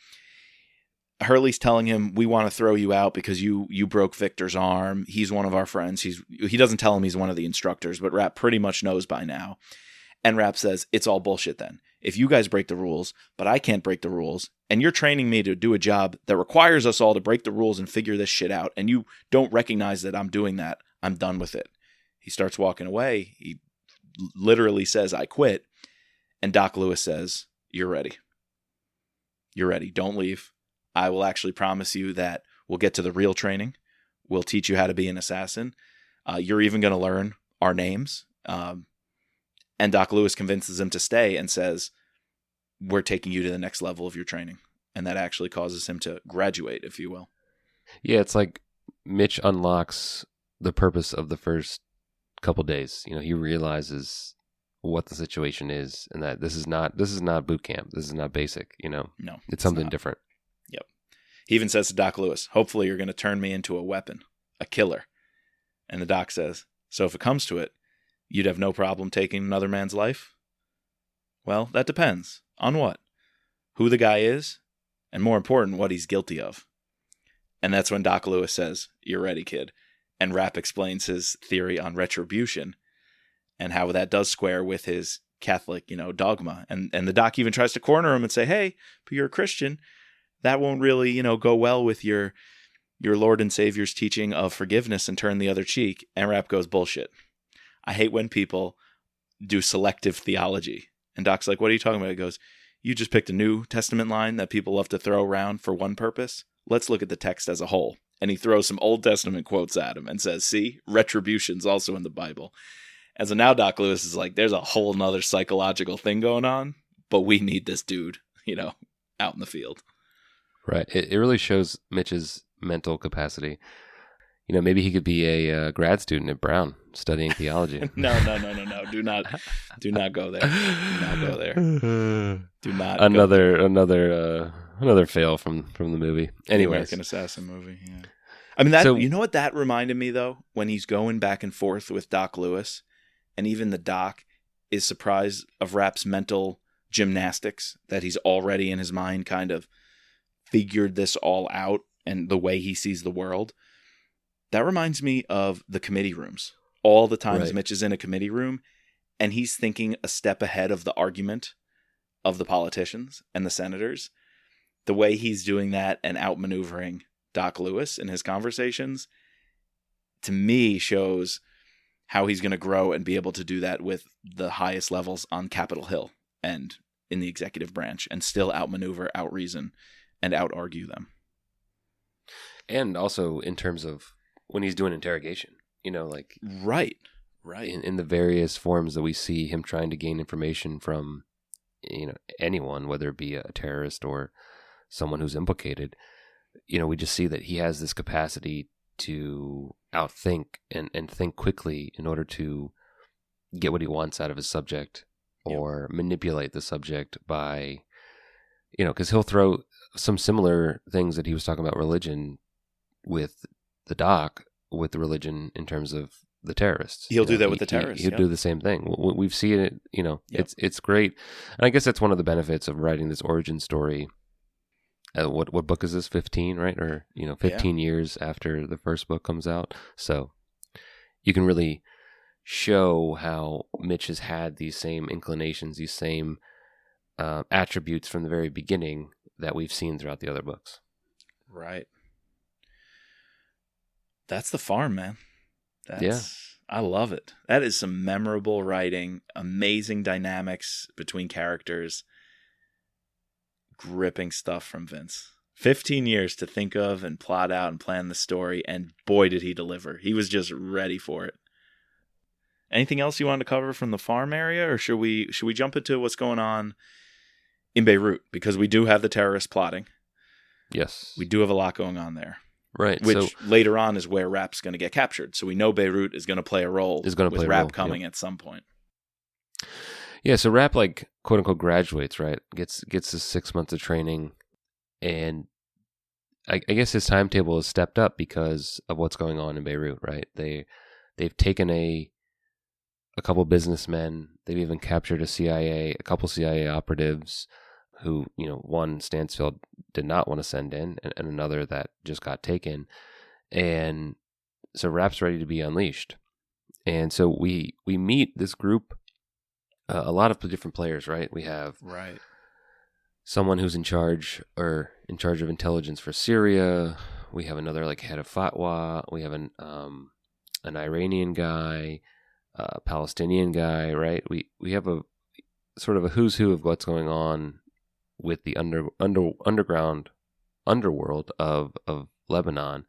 Hurley's telling him, we want to throw you out because you broke Victor's arm. He's one of our friends. He doesn't tell him he's one of the instructors, but Rapp pretty much knows by now. And Rapp says, it's all bullshit then. If you guys break the rules, but I can't break the rules, and you're training me to do a job that requires us all to break the rules and figure this shit out, and you don't recognize that I'm doing that, I'm done with it. He starts walking away. He literally says, I quit. And Doc Lewis says, you're ready. You're ready. Don't leave. I will actually promise you that we'll get to the real training. We'll teach you how to be an assassin. You're even going to learn our names. And Doc Lewis convinces him to stay and says, we're taking you to the next level of your training. And that actually causes him to graduate, if you will. Yeah, it's like Mitch unlocks the purpose of the first couple days. He realizes what the situation is and that this is not boot camp. This is not basic, No, it's something different. Yep. He even says to Doc Lewis, hopefully you're going to turn me into a weapon, a killer. And the doc says, so if it comes to it, you'd have no problem taking another man's life? Well, that depends. On what? Who the guy is, and more important, what he's guilty of. And that's when Doc Lewis says, you're ready, kid. And Rapp explains his theory on retribution and how that does square with his Catholic, dogma. And the doc even tries to corner him and say, hey, but you're a Christian. That won't really, go well with your Lord and Savior's teaching of forgiveness and turn the other cheek. And Rapp goes, bullshit. I hate when people do selective theology. And Doc's like, what are you talking about? He goes, you just picked a New Testament line that people love to throw around for one purpose. Let's look at the text as a whole. And he throws some Old Testament quotes at him and says, see, retribution's also in the Bible. And so now Doc Lewis is like, there's a whole nother psychological thing going on, but we need this dude, out in the field. Right. It really shows Mitch's mental capacity. Maybe he could be a grad student at Brown studying theology. No. Do not go there. Do not go there. Do not. Another fail from the movie. Anyways, the American Assassin movie. Yeah. I mean, that. You know what that reminded me though, when he's going back and forth with Doc Lewis, and even the Doc is surprised of Rapp's mental gymnastics, that he's already in his mind kind of figured this all out and the way he sees the world. That reminds me of the committee rooms. All the times Mitch is in a committee room and he's thinking a step ahead of the argument of the politicians and the senators. The way he's doing that and outmaneuvering Doc Lewis in his conversations, to me, shows how he's going to grow and be able to do that with the highest levels on Capitol Hill and in the executive branch, and still outmaneuver, outreason, and outargue them. And also in terms of when he's doing interrogation, right. In the various forms that we see him trying to gain information from, anyone, whether it be a terrorist or someone who's implicated, we just see that he has this capacity to outthink and think quickly in order to get what he wants out of his subject, or manipulate the subject by, because he'll throw some similar things that he was talking about religion with the Doc, with the religion in terms of the terrorists. He'll do that with the terrorists. He'll do the same thing. We've seen it, it's great. And I guess that's one of the benefits of writing this origin story. What book is this? 15, right? Or 15 years after the first book comes out. So you can really show how Mitch has had these same inclinations, these same attributes from the very beginning that we've seen throughout the other books. Right. That's the farm, man. I love it. That is some memorable writing, amazing dynamics between characters. Gripping stuff from Vince. 15 years to think of and plot out and plan the story, and boy did he deliver. He was just ready for it. Anything else you wanted to cover from the farm area, or should we jump into what's going on in Beirut? Because we do have the terrorists plotting. Yes. We do have a lot going on there. Right. Which later on is where Rapp's going to get captured. So we know Beirut is going to play a role with Rapp coming at some point. Yeah, so Rapp, quote unquote, graduates, right? Gets his 6 months of training, and I guess his timetable has stepped up because of what's going on in Beirut, right? They've taken a couple businessmen. They've even captured a couple CIA operatives who, one Stansfield did not want to send in, and another that just got taken. And so Rapp's ready to be unleashed. And so we meet this group. A lot of different players, right? We have someone who's in charge of intelligence for Syria. We have another head of fatwa. We have an Iranian guy, a Palestinian guy, right? We have a sort of a who's who of what's going on with the underground underworld of Lebanon,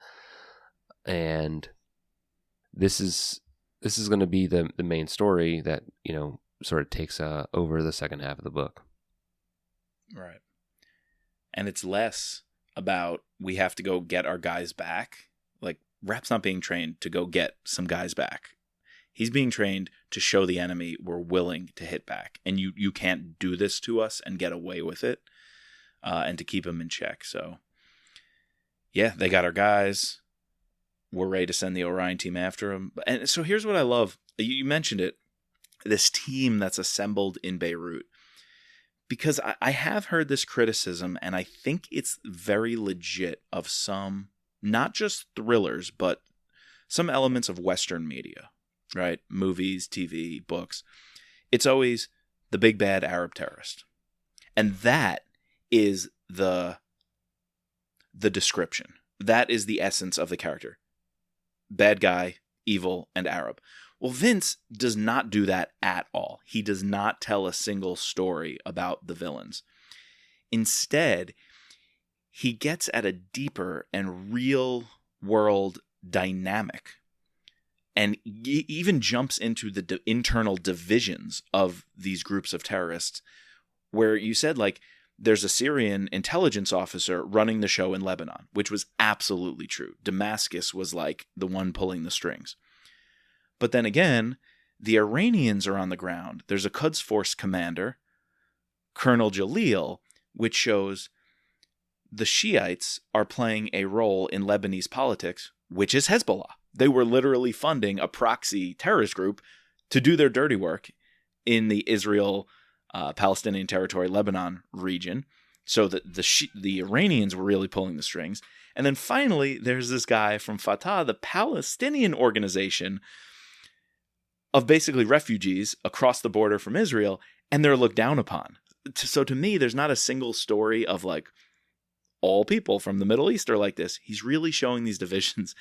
and this is going to be the main story that sort of takes over the second half of the book. Right. And it's less about we have to go get our guys back. Rapp's not being trained to go get some guys back. He's being trained to show the enemy we're willing to hit back. And you can't do this to us and get away with it, and to keep him in check. So, yeah, they got our guys. We're ready to send the Orion team after him. And so here's what I love. You mentioned it. This team that's assembled in Beirut, because I have heard this criticism, and I think it's very legit, of some, not just thrillers, but some elements of Western media, right? Movies, TV, books. It's always the big bad Arab terrorist. And that is the description. That is the essence of the character. Bad guy, evil, and Arab. Well, Vince does not do that at all. He does not tell a single story about the villains. Instead, he gets at a deeper and real world dynamic, and even jumps into the internal divisions of these groups of terrorists, where you said, there's a Syrian intelligence officer running the show in Lebanon, which was absolutely true. Damascus was like the one pulling the strings. But then again, the Iranians are on the ground. There's a Quds Force commander, Colonel Jalil, which shows the Shiites are playing a role in Lebanese politics, which is Hezbollah. They were literally funding a proxy terrorist group to do their dirty work in the Israel Palestinian territory, Lebanon region. So the Iranians were really pulling the strings. And then finally, there's this guy from Fatah, the Palestinian organization of basically refugees across the border from Israel, and they're looked down upon. So to me, there's not a single story of like all people from the Middle East are like this. He's really showing these divisions.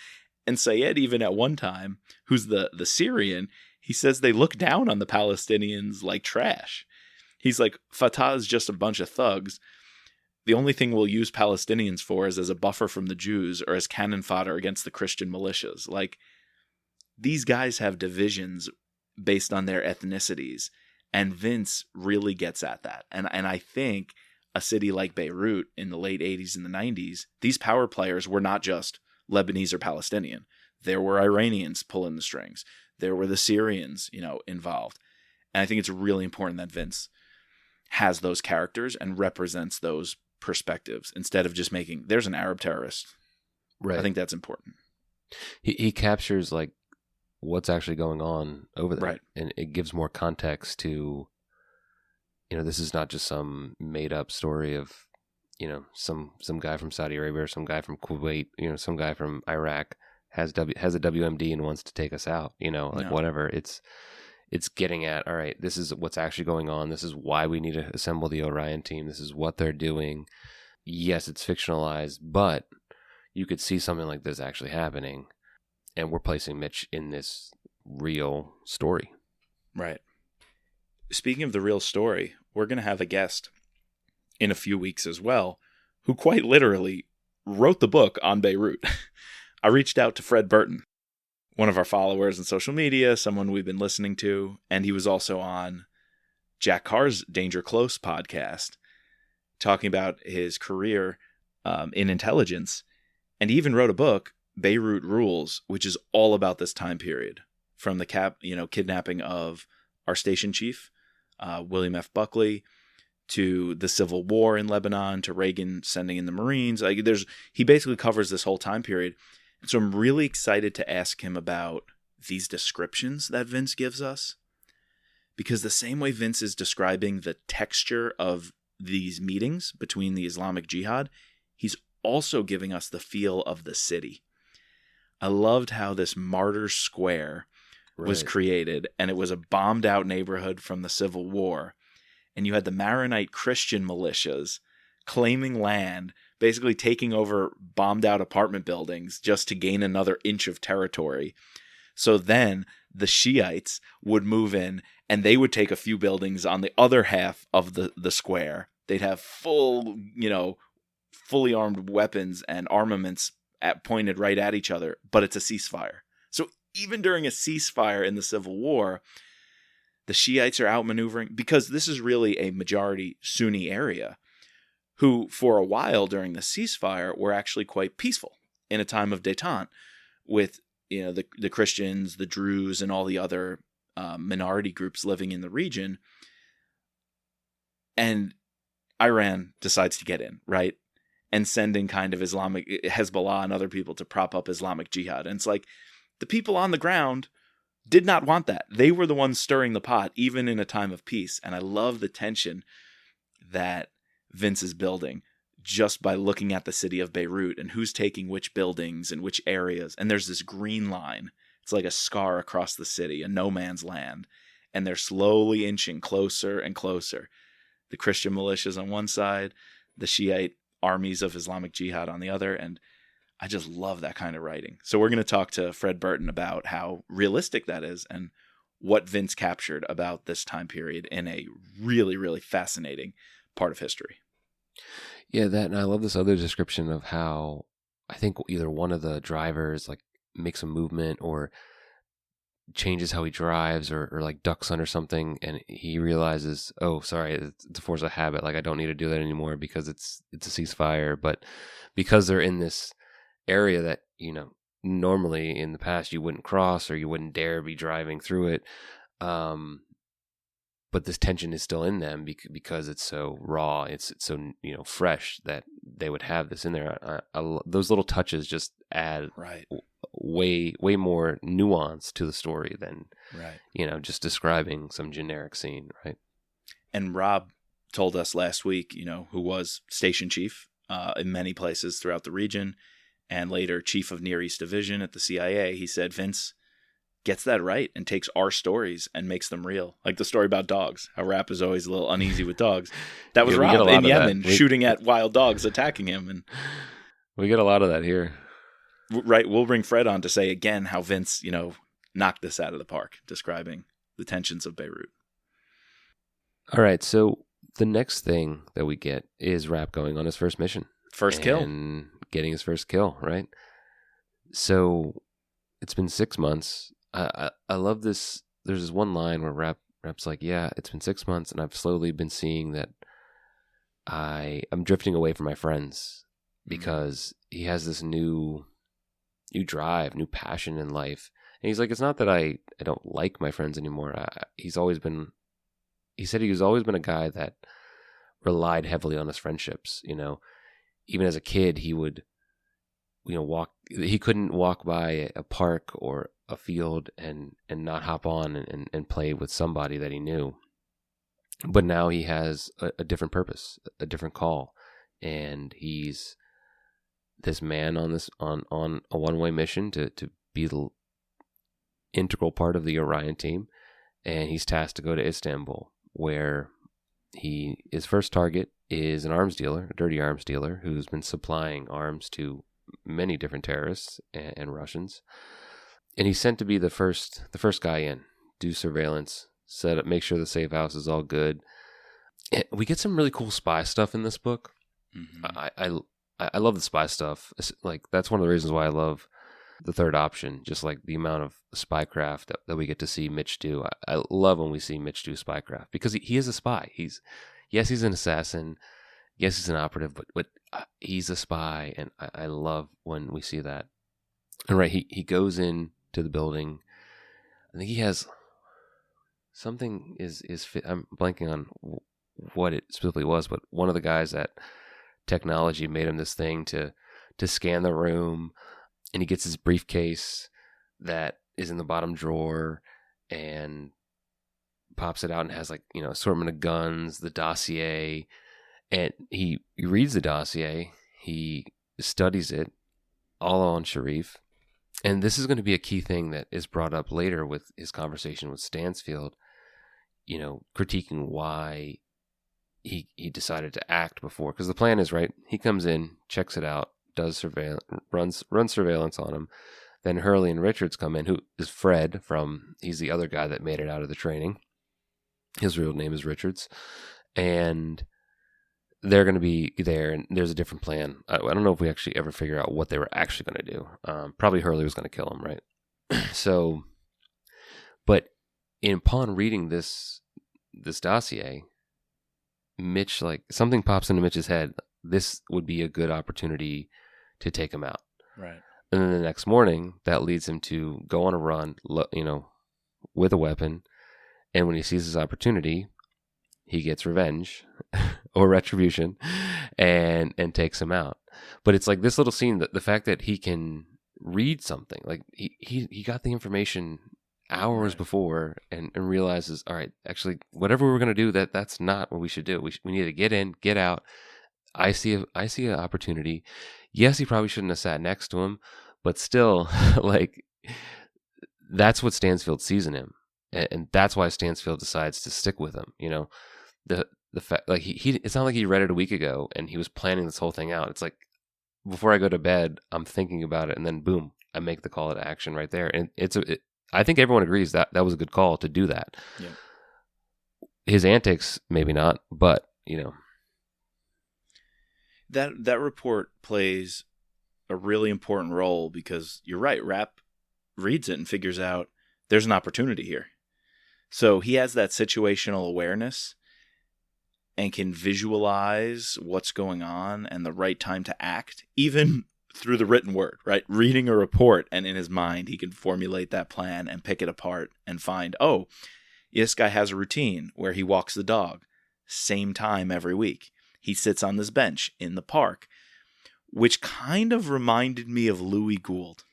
And Sayed, even at one time, who's the Syrian, he says they look down on the Palestinians like trash. He's like, Fatah is just a bunch of thugs. The only thing we'll use Palestinians for is as a buffer from the Jews or as cannon fodder against the Christian militias. Like, these guys have divisions based on their ethnicities. And Vince really gets at that. And I think a city like Beirut in the late 80s and the 90s, these power players were not just Lebanese or Palestinian. There were Iranians pulling the strings. There were the Syrians, involved. And I think it's really important that Vince has those characters and represents those perspectives instead of just making, there's an Arab terrorist. Right. I think that's important. He captures like what's actually going on over there. Right. And it gives more context to, this is not just some made up story of, some guy from Saudi Arabia or some guy from Kuwait, some guy from Iraq has a WMD and wants to take us out, whatever. It's getting at, all right, this is what's actually going on. This is why we need to assemble the Orion team. This is what they're doing. Yes, it's fictionalized, but you could see something like this actually happening. And we're placing Mitch in this real story. Right. Speaking of the real story, we're going to have a guest in a few weeks as well, who quite literally wrote the book on Beirut. I reached out to Fred Burton, one of our followers on social media, someone we've been listening to, and he was also on Jack Carr's Danger Close podcast, talking about his career in intelligence, and he even wrote a book, Beirut Rules, which is all about this time period, from the kidnapping of our station chief, William F. Buckley, to the Civil War in Lebanon, to Reagan sending in the Marines. He basically covers this whole time period. And so I'm really excited to ask him about these descriptions that Vince gives us, because the same way Vince is describing the texture of these meetings between the Islamic Jihad, he's also giving us the feel of the city. I loved how this Martyrs Square was created, and it was a bombed out neighborhood from the Civil War. And you had the Maronite Christian militias claiming land, basically taking over bombed out apartment buildings just to gain another inch of territory. So then the Shiites would move in and they would take a few buildings on the other half of the square. They'd have fully armed weapons and armaments pointed right at each other, but it's a ceasefire. So even during a ceasefire in the Civil War, the Shiites are outmaneuvering, because this is really a majority Sunni area, who for a while during the ceasefire were actually quite peaceful in a time of détente with the Christians, the Druze, and all the other minority groups living in the region. And Iran decides to get in, right? And send in kind of Islamic Hezbollah and other people to prop up Islamic Jihad. And it's like the people on the ground did not want that. They were the ones stirring the pot, even in a time of peace. And I love the tension that Vince is building just by looking at the city of Beirut and who's taking which buildings and which areas. And there's this green line. It's like a scar across the city, a no man's land. And they're slowly inching closer and closer. The Christian militias on one side, the Shiite armies of Islamic Jihad on the other. And I just love that kind of writing. So we're going to talk to Fred Burton about how realistic that is and what Vince captured about this time period in a really, really fascinating part of history. Yeah, and I love this other description of how I think either one of the drivers like makes a movement or changes how he drives or like ducks under something, and he realizes, oh, sorry, it's a force of habit. Like I don't need to do that anymore because it's a ceasefire. But because they're in this area that, normally in the past you wouldn't cross or you wouldn't dare be driving through it. But this tension is still in them because it's so raw. It's so, fresh that they would have this in there. Those little touches just add right. way more nuance to the story than, right. Just describing some generic scene, right? And Rob told us last week, who was station chief in many places throughout the region and later chief of Near East Division at the CIA. He said Vince gets that right and takes our stories and makes them real. Like the story about dogs, how Rapp is always a little uneasy with dogs. That was Rob in Yemen shooting at wild dogs, attacking him. And we get a lot of that here. Right. We'll bring Fred on to say again how Vince, knocked this out of the park, describing the tensions of Beirut. All right. So the next thing that we get is Rapp going on his first mission. First kill. And getting his first kill, right? So it's been 6 months. I love this. There's this one line where Rapp's like, yeah, it's been 6 months and I've slowly been seeing that I'm drifting away from my friends because he has this new drive, new passion in life. And he's like, it's not that I don't like my friends anymore. He said he's always been a guy that relied heavily on his friendships. Even as a kid, he would, he couldn't walk by a park or a field and not hop on and play with somebody that he knew. But now he has a different purpose, a different call. And he's this man on a one-way mission to be the integral part of the Orion team. And he's tasked to go to Istanbul, where his first target is an arms dealer, a dirty arms dealer, who's been supplying arms to many different terrorists and Russians. And he's sent to be the first guy in, do surveillance, set up, make sure the safe house is all good. And we get some really cool spy stuff in this book. Mm-hmm. I love the spy stuff. Like that's one of the reasons why I love the third option. Just like the amount of spycraft that we get to see Mitch do. I love when we see Mitch do spycraft because he is a spy. He's an assassin. Yes, he's an operative, but he's a spy, and I love when we see that. And right, he goes in to the building. I think he has something is I'm blanking on what it specifically was, but one of the guys at technology made him this thing to scan the room, and he gets his briefcase that is in the bottom drawer and pops it out and has assortment of guns, the dossier. And he reads the dossier, he studies it, all on Sharif. And this is going to be a key thing that is brought up later with his conversation with Stansfield, critiquing why he decided to act before. Because the plan is, right, he comes in, checks it out, does surveillance, runs surveillance on him. Then Hurley and Richards come in, who is Fred he's the other guy that made it out of the training. His real name is Richards. And they're going to be there, and there's a different plan. I don't know if we actually ever figure out what they were actually going to do. Probably Hurley was going to kill him, right? So, but upon reading this dossier, Mitch, something pops into Mitch's head. This would be a good opportunity to take him out. Right. And then the next morning, that leads him to go on a run, with a weapon. And when he sees his opportunity, he gets revenge or retribution and takes him out. But it's like this little scene, the fact that he can read something, like he got the information hours before and realizes, all right, actually, whatever we're going to do, that's not what we should do. We need to get in, get out. I see an opportunity. Yes, he probably shouldn't have sat next to him, but still, that's what Stansfield sees in him. And that's why Stansfield decides to stick with him. The fact, it's not like he read it a week ago and he was planning this whole thing out. It's like, before I go to bed, I'm thinking about it, and then boom, I make the call to action right there. And I think everyone agrees that was a good call to do that. Yeah. His antics, maybe not, but that report plays a really important role because you're right. Rapp reads it and figures out there's an opportunity here. So he has that situational awareness and can visualize what's going on and the right time to act, even through the written word, right? Reading a report, and in his mind, he can formulate that plan and pick it apart and find, oh, this guy has a routine where he walks the dog, same time every week. He sits on this bench in the park, which kind of reminded me of Louis Gould.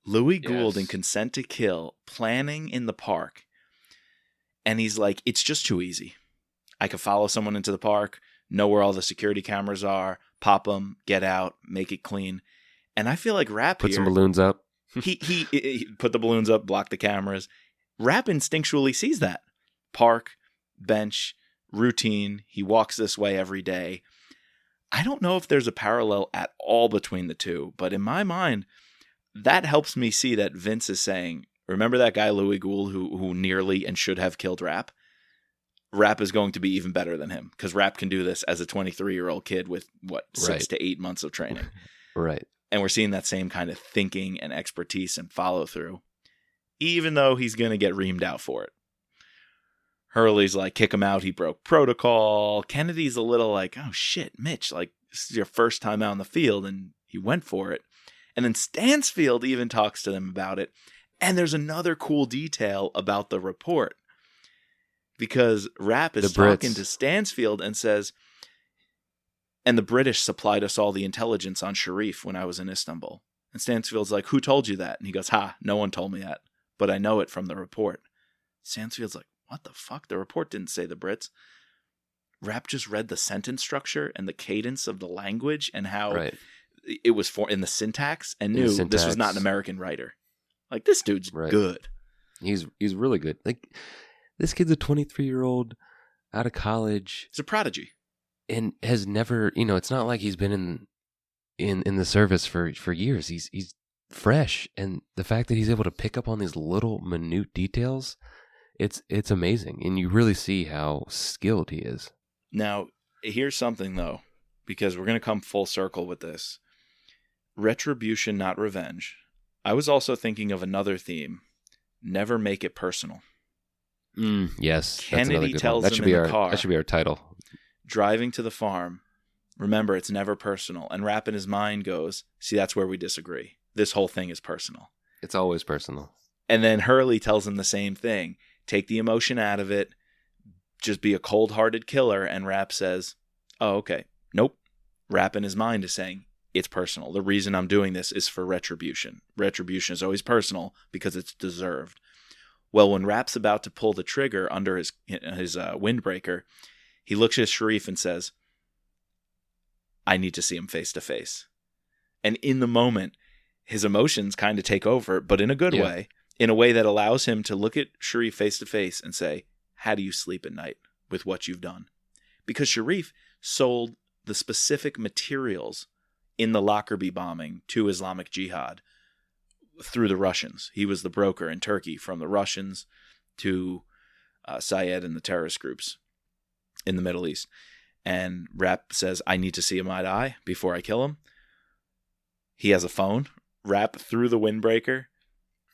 Louis Gould in Consent to Kill, planning in the park. And he's like, it's just too easy. I could follow someone into the park, know where all the security cameras are, pop them, get out, make it clean. And I feel like Rapp Put some balloons up. he put the balloons up, block the cameras. Rapp instinctually sees that. Park, bench, routine. He walks this way every day. I don't know if there's a parallel at all between the two, but in my mind, that helps me see that Vince is saying, remember that guy Louis Gould who nearly and should have killed Rapp? Rapp is going to be even better than him because Rapp can do this as a 23-year-old kid with, 6 to 8 months of training. Right. And we're seeing that same kind of thinking and expertise and follow through, even though he's going to get reamed out for it. Hurley's like, kick him out. He broke protocol. Kennedy's a little like, oh shit, Mitch, like this is your first time out in the field and he went for it. And then Stansfield even talks to them about it. And there's another cool detail about the report because Rapp is talking to Stansfield and says, and the British supplied us all the intelligence on Sharif when I was in Istanbul. And Stansfield's like, who told you that? And he goes, no one told me that, but I know it from the report. Stansfield's like, what the fuck? The report didn't say the Brits. Rapp just read the sentence structure and the cadence of the language and how it was in the syntax and knew this was not an American writer. Like, this dude's good. He's really good. Like, this kid's a 23-year-old out of college. He's a prodigy. And has never, it's not like he's been in the service for years. He's fresh. And the fact that he's able to pick up on these little minute details, it's amazing. And you really see how skilled he is. Now, here's something, though, because we're going to come full circle with this. Retribution, not revenge. I was also thinking of another theme. Never make it personal. Yes. Kennedy tells him in the car. That should be our title. Driving to the farm. Remember, it's never personal. And Rapp in his mind goes, see, that's where we disagree. This whole thing is personal. It's always personal. And then Hurley tells him the same thing. Take the emotion out of it. Just be a cold-hearted killer. And Rapp says, oh, okay. Nope. Rapp in his mind is saying, it's personal. The reason I'm doing this is for retribution. Retribution is always personal because it's deserved. Well, when Rapp's about to pull the trigger under his windbreaker, he looks at Sharif and says, I need to see him face to face. And in the moment, his emotions kind of take over, but in a good way, in a way that allows him to look at Sharif face to face and say, how do you sleep at night with what you've done? Because Sharif sold the specific materials in the Lockerbie bombing to Islamic Jihad through the Russians. He was the broker in Turkey from the Russians to Syed and the terrorist groups in the Middle East. And Rapp says, I need to see him eye to eye before I kill him. He has a phone. Rapp through the windbreaker,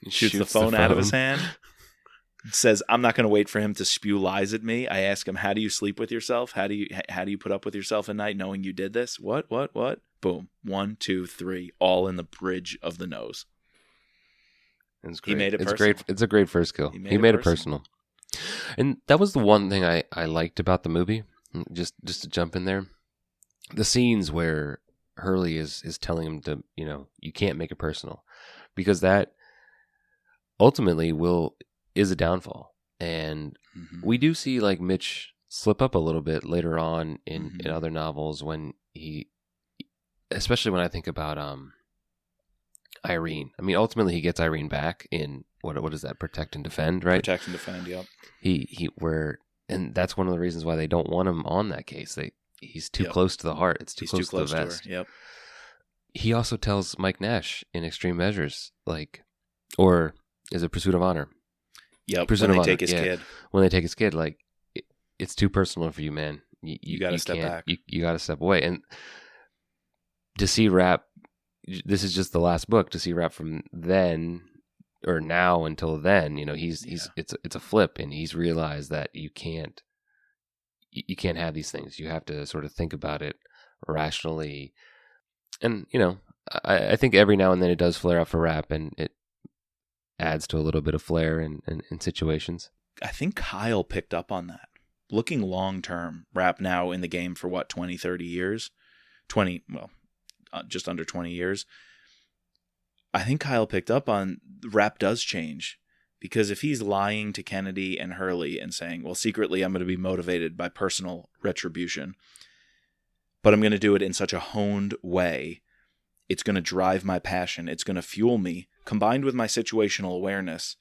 shoots the phone out of his hand, says, I'm not going to wait for him to spew lies at me. I ask him, how do you sleep with yourself? How do you put up with yourself at night knowing you did this? What? Boom. 1, 2, 3, all in the bridge of the nose. It's great. He made it it's personal. Great. It's a great first kill. He made it personal. And that was the one thing I liked about the movie. Just to jump in there, the scenes where Hurley is telling him to, you can't make it personal, because that ultimately is a downfall. And we do see like Mitch slip up a little bit later on in other novels when especially when I think about Irene. I mean, ultimately he gets Irene back in what is that? Protect and Defend, right? Protect and Defend. Yep. And that's one of the reasons why they don't want him on that case. He's too close to the heart. It's too close to the vest. Yep. He also tells Mike Nash in Extreme Measures, or is it Pursuit of Honor? Yep. When they take his kid. When they take his kid, it's too personal for you, man. You got to step back. You got to step away. And to see Rapp, this is just the last book. To see Rapp from then or now until then, he's it's a flip, and he's realized that you can't have these things. You have to sort of think about it rationally. And, I think every now and then it does flare up for Rapp, and it adds to a little bit of flair in situations. I think Kyle picked up on that. Looking long term, Rapp now in the game for 20, 30 years? Just under 20 years. I think Kyle picked up on Rapp does change. Because if he's lying to Kennedy and Hurley and saying, well, secretly I'm going to be motivated by personal retribution, but I'm going to do it in such a honed way, it's going to drive my passion, it's going to fuel me, combined with my situational awareness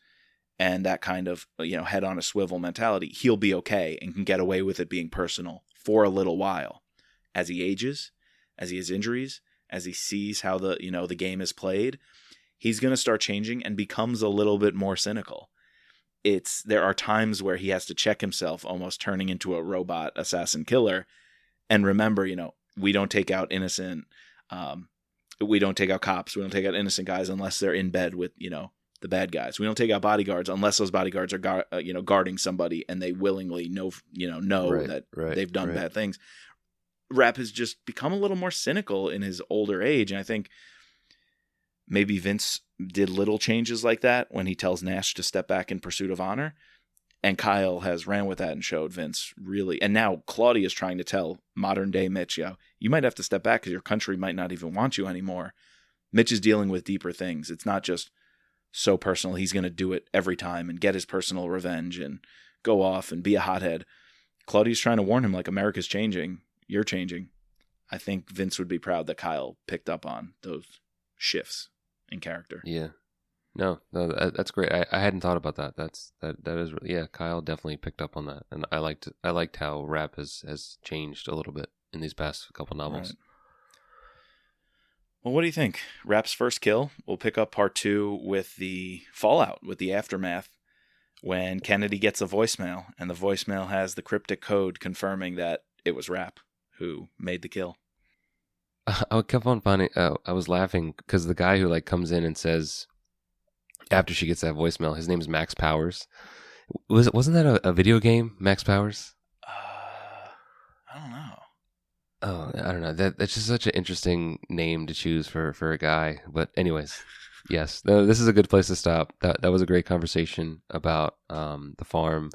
and that kind of, head on a swivel mentality, he'll be okay and can get away with it being personal for a little while. As he ages, as he has injuries, as he sees how the game is played, he's going to start changing and becomes a little bit more cynical. There are times where he has to check himself, almost turning into a robot assassin killer. And remember, we don't take out innocent, we don't take out cops, we don't take out innocent guys unless they're in bed with, the bad guys. We don't take out bodyguards unless those bodyguards are, guarding somebody and they willingly know that they've done bad things. Rapp has just become a little more cynical in his older age. And I think maybe Vince did little changes like that when he tells Nash to step back in pursuit of honor. And Kyle has ran with that and showed Vince really. And now Claudia is trying to tell modern day Mitch, you might have to step back because your country might not even want you anymore. Mitch is dealing with deeper things. It's not just so personal. He's going to do it every time and get his personal revenge and go off and be a hothead. Claudia's trying to warn him, like, America's changing. You're changing. I think Vince would be proud that Kyle picked up on those shifts in character. Yeah. No, that's great. I hadn't thought about that. That is, yeah, Kyle definitely picked up on that. And I liked how Rapp has changed a little bit in these past couple novels. Right. Well, what do you think? Rapp's first kill. We'll pick up part 2 with the fallout, with the aftermath, when Kennedy gets a voicemail, and the voicemail has the cryptic code confirming that it was Rapp who made the kill. I kept on finding, I was laughing because the guy who comes in and says, after she gets that voicemail, his name is Max Powers. Wasn't that a video game, Max Powers? I don't know. Oh, I don't know. That's just such an interesting name to choose for a guy. But anyways, yes, this is a good place to stop. That was a great conversation about the farm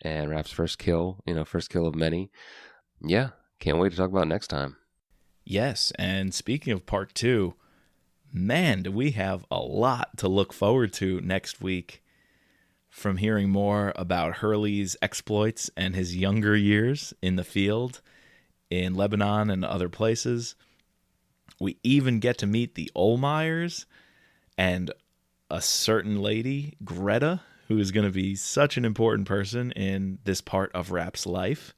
and Rapp's first kill. First kill of many. Yeah, can't wait to talk about it next time. Yes, and speaking of part 2, man, do we have a lot to look forward to next week. From hearing more about Hurley's exploits and his younger years in the field, in Lebanon and other places. We even get to meet the Ohlmeyers and a certain lady, Greta, who is going to be such an important person in this part of Rapp's life.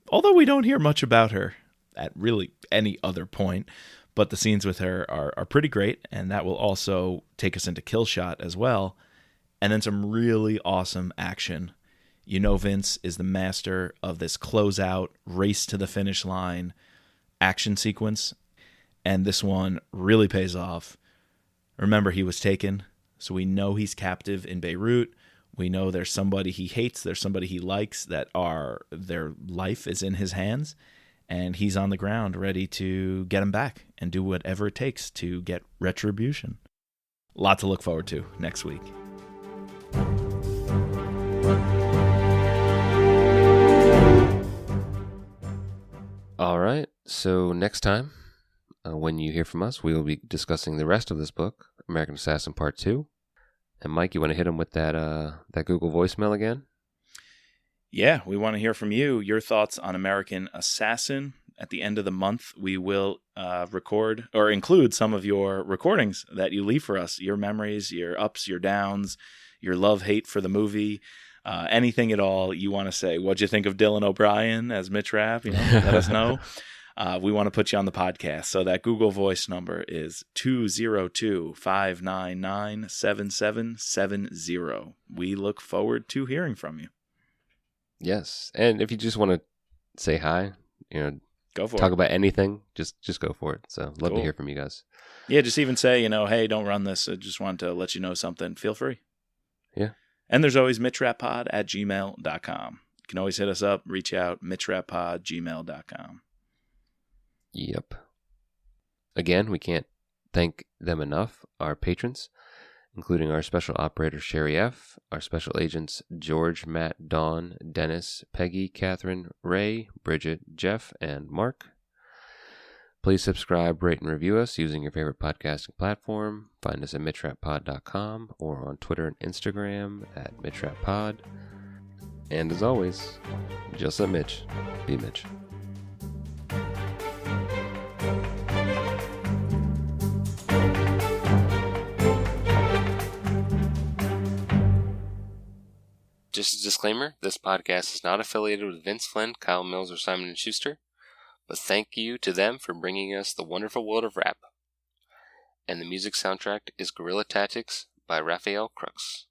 Although we don't hear much about her at really any other point, but the scenes with her are pretty great, and that will also take us into Killshot as well. And then some really awesome action. Vince is the master of this closeout, race to the finish line action sequence, and this one really pays off. Remember, he was taken, so we know he's captive in Beirut. We know there's somebody he hates, there's somebody he likes that their life is in his hands, and he's on the ground ready to get him back and do whatever it takes to get retribution. Lot to look forward to next week. All right, so next time, when you hear from us, we will be discussing the rest of this book, American Assassin Part 2. And Mike, you want to hit him with that Google voicemail again? Yeah, we want to hear from you, your thoughts on American Assassin. At the end of the month, we will record or include some of your recordings that you leave for us, your memories, your ups, your downs, your love-hate for the movie. Anything at all you want to say. What'd you think of Dylan O'Brien as Mitch Rapp? Let us know. We want to put you on the podcast. So that Google Voice number is 202-599-7770. We look forward to hearing from you. Yes. And if you just want to say hi, Go for talk it. about anything, just go for it. So love to Cool. hear from you guys. Yeah, just even say, hey, don't run this. I just wanted to let you know something. Feel free. Yeah. And there's always mitchrappod@gmail.com. You can always hit us up, reach out, mitchrappod@gmail.com. Yep. Again, we can't thank them enough, our patrons, including our special operator, Sherry F., our special agents, George, Matt, Dawn, Dennis, Peggy, Catherine, Ray, Bridget, Jeff, and Mark. Please subscribe, rate, and review us using your favorite podcasting platform. Find us at mitchrappod.com or on Twitter and Instagram at mitchrappod. And as always, just let Mitch be Mitch. Just a disclaimer, this podcast is not affiliated with Vince Flynn, Kyle Mills, or Simon & Schuster, but thank you to them for bringing us the wonderful world of rap. And the music soundtrack is Guerrilla Tactics by Raphael Crooks.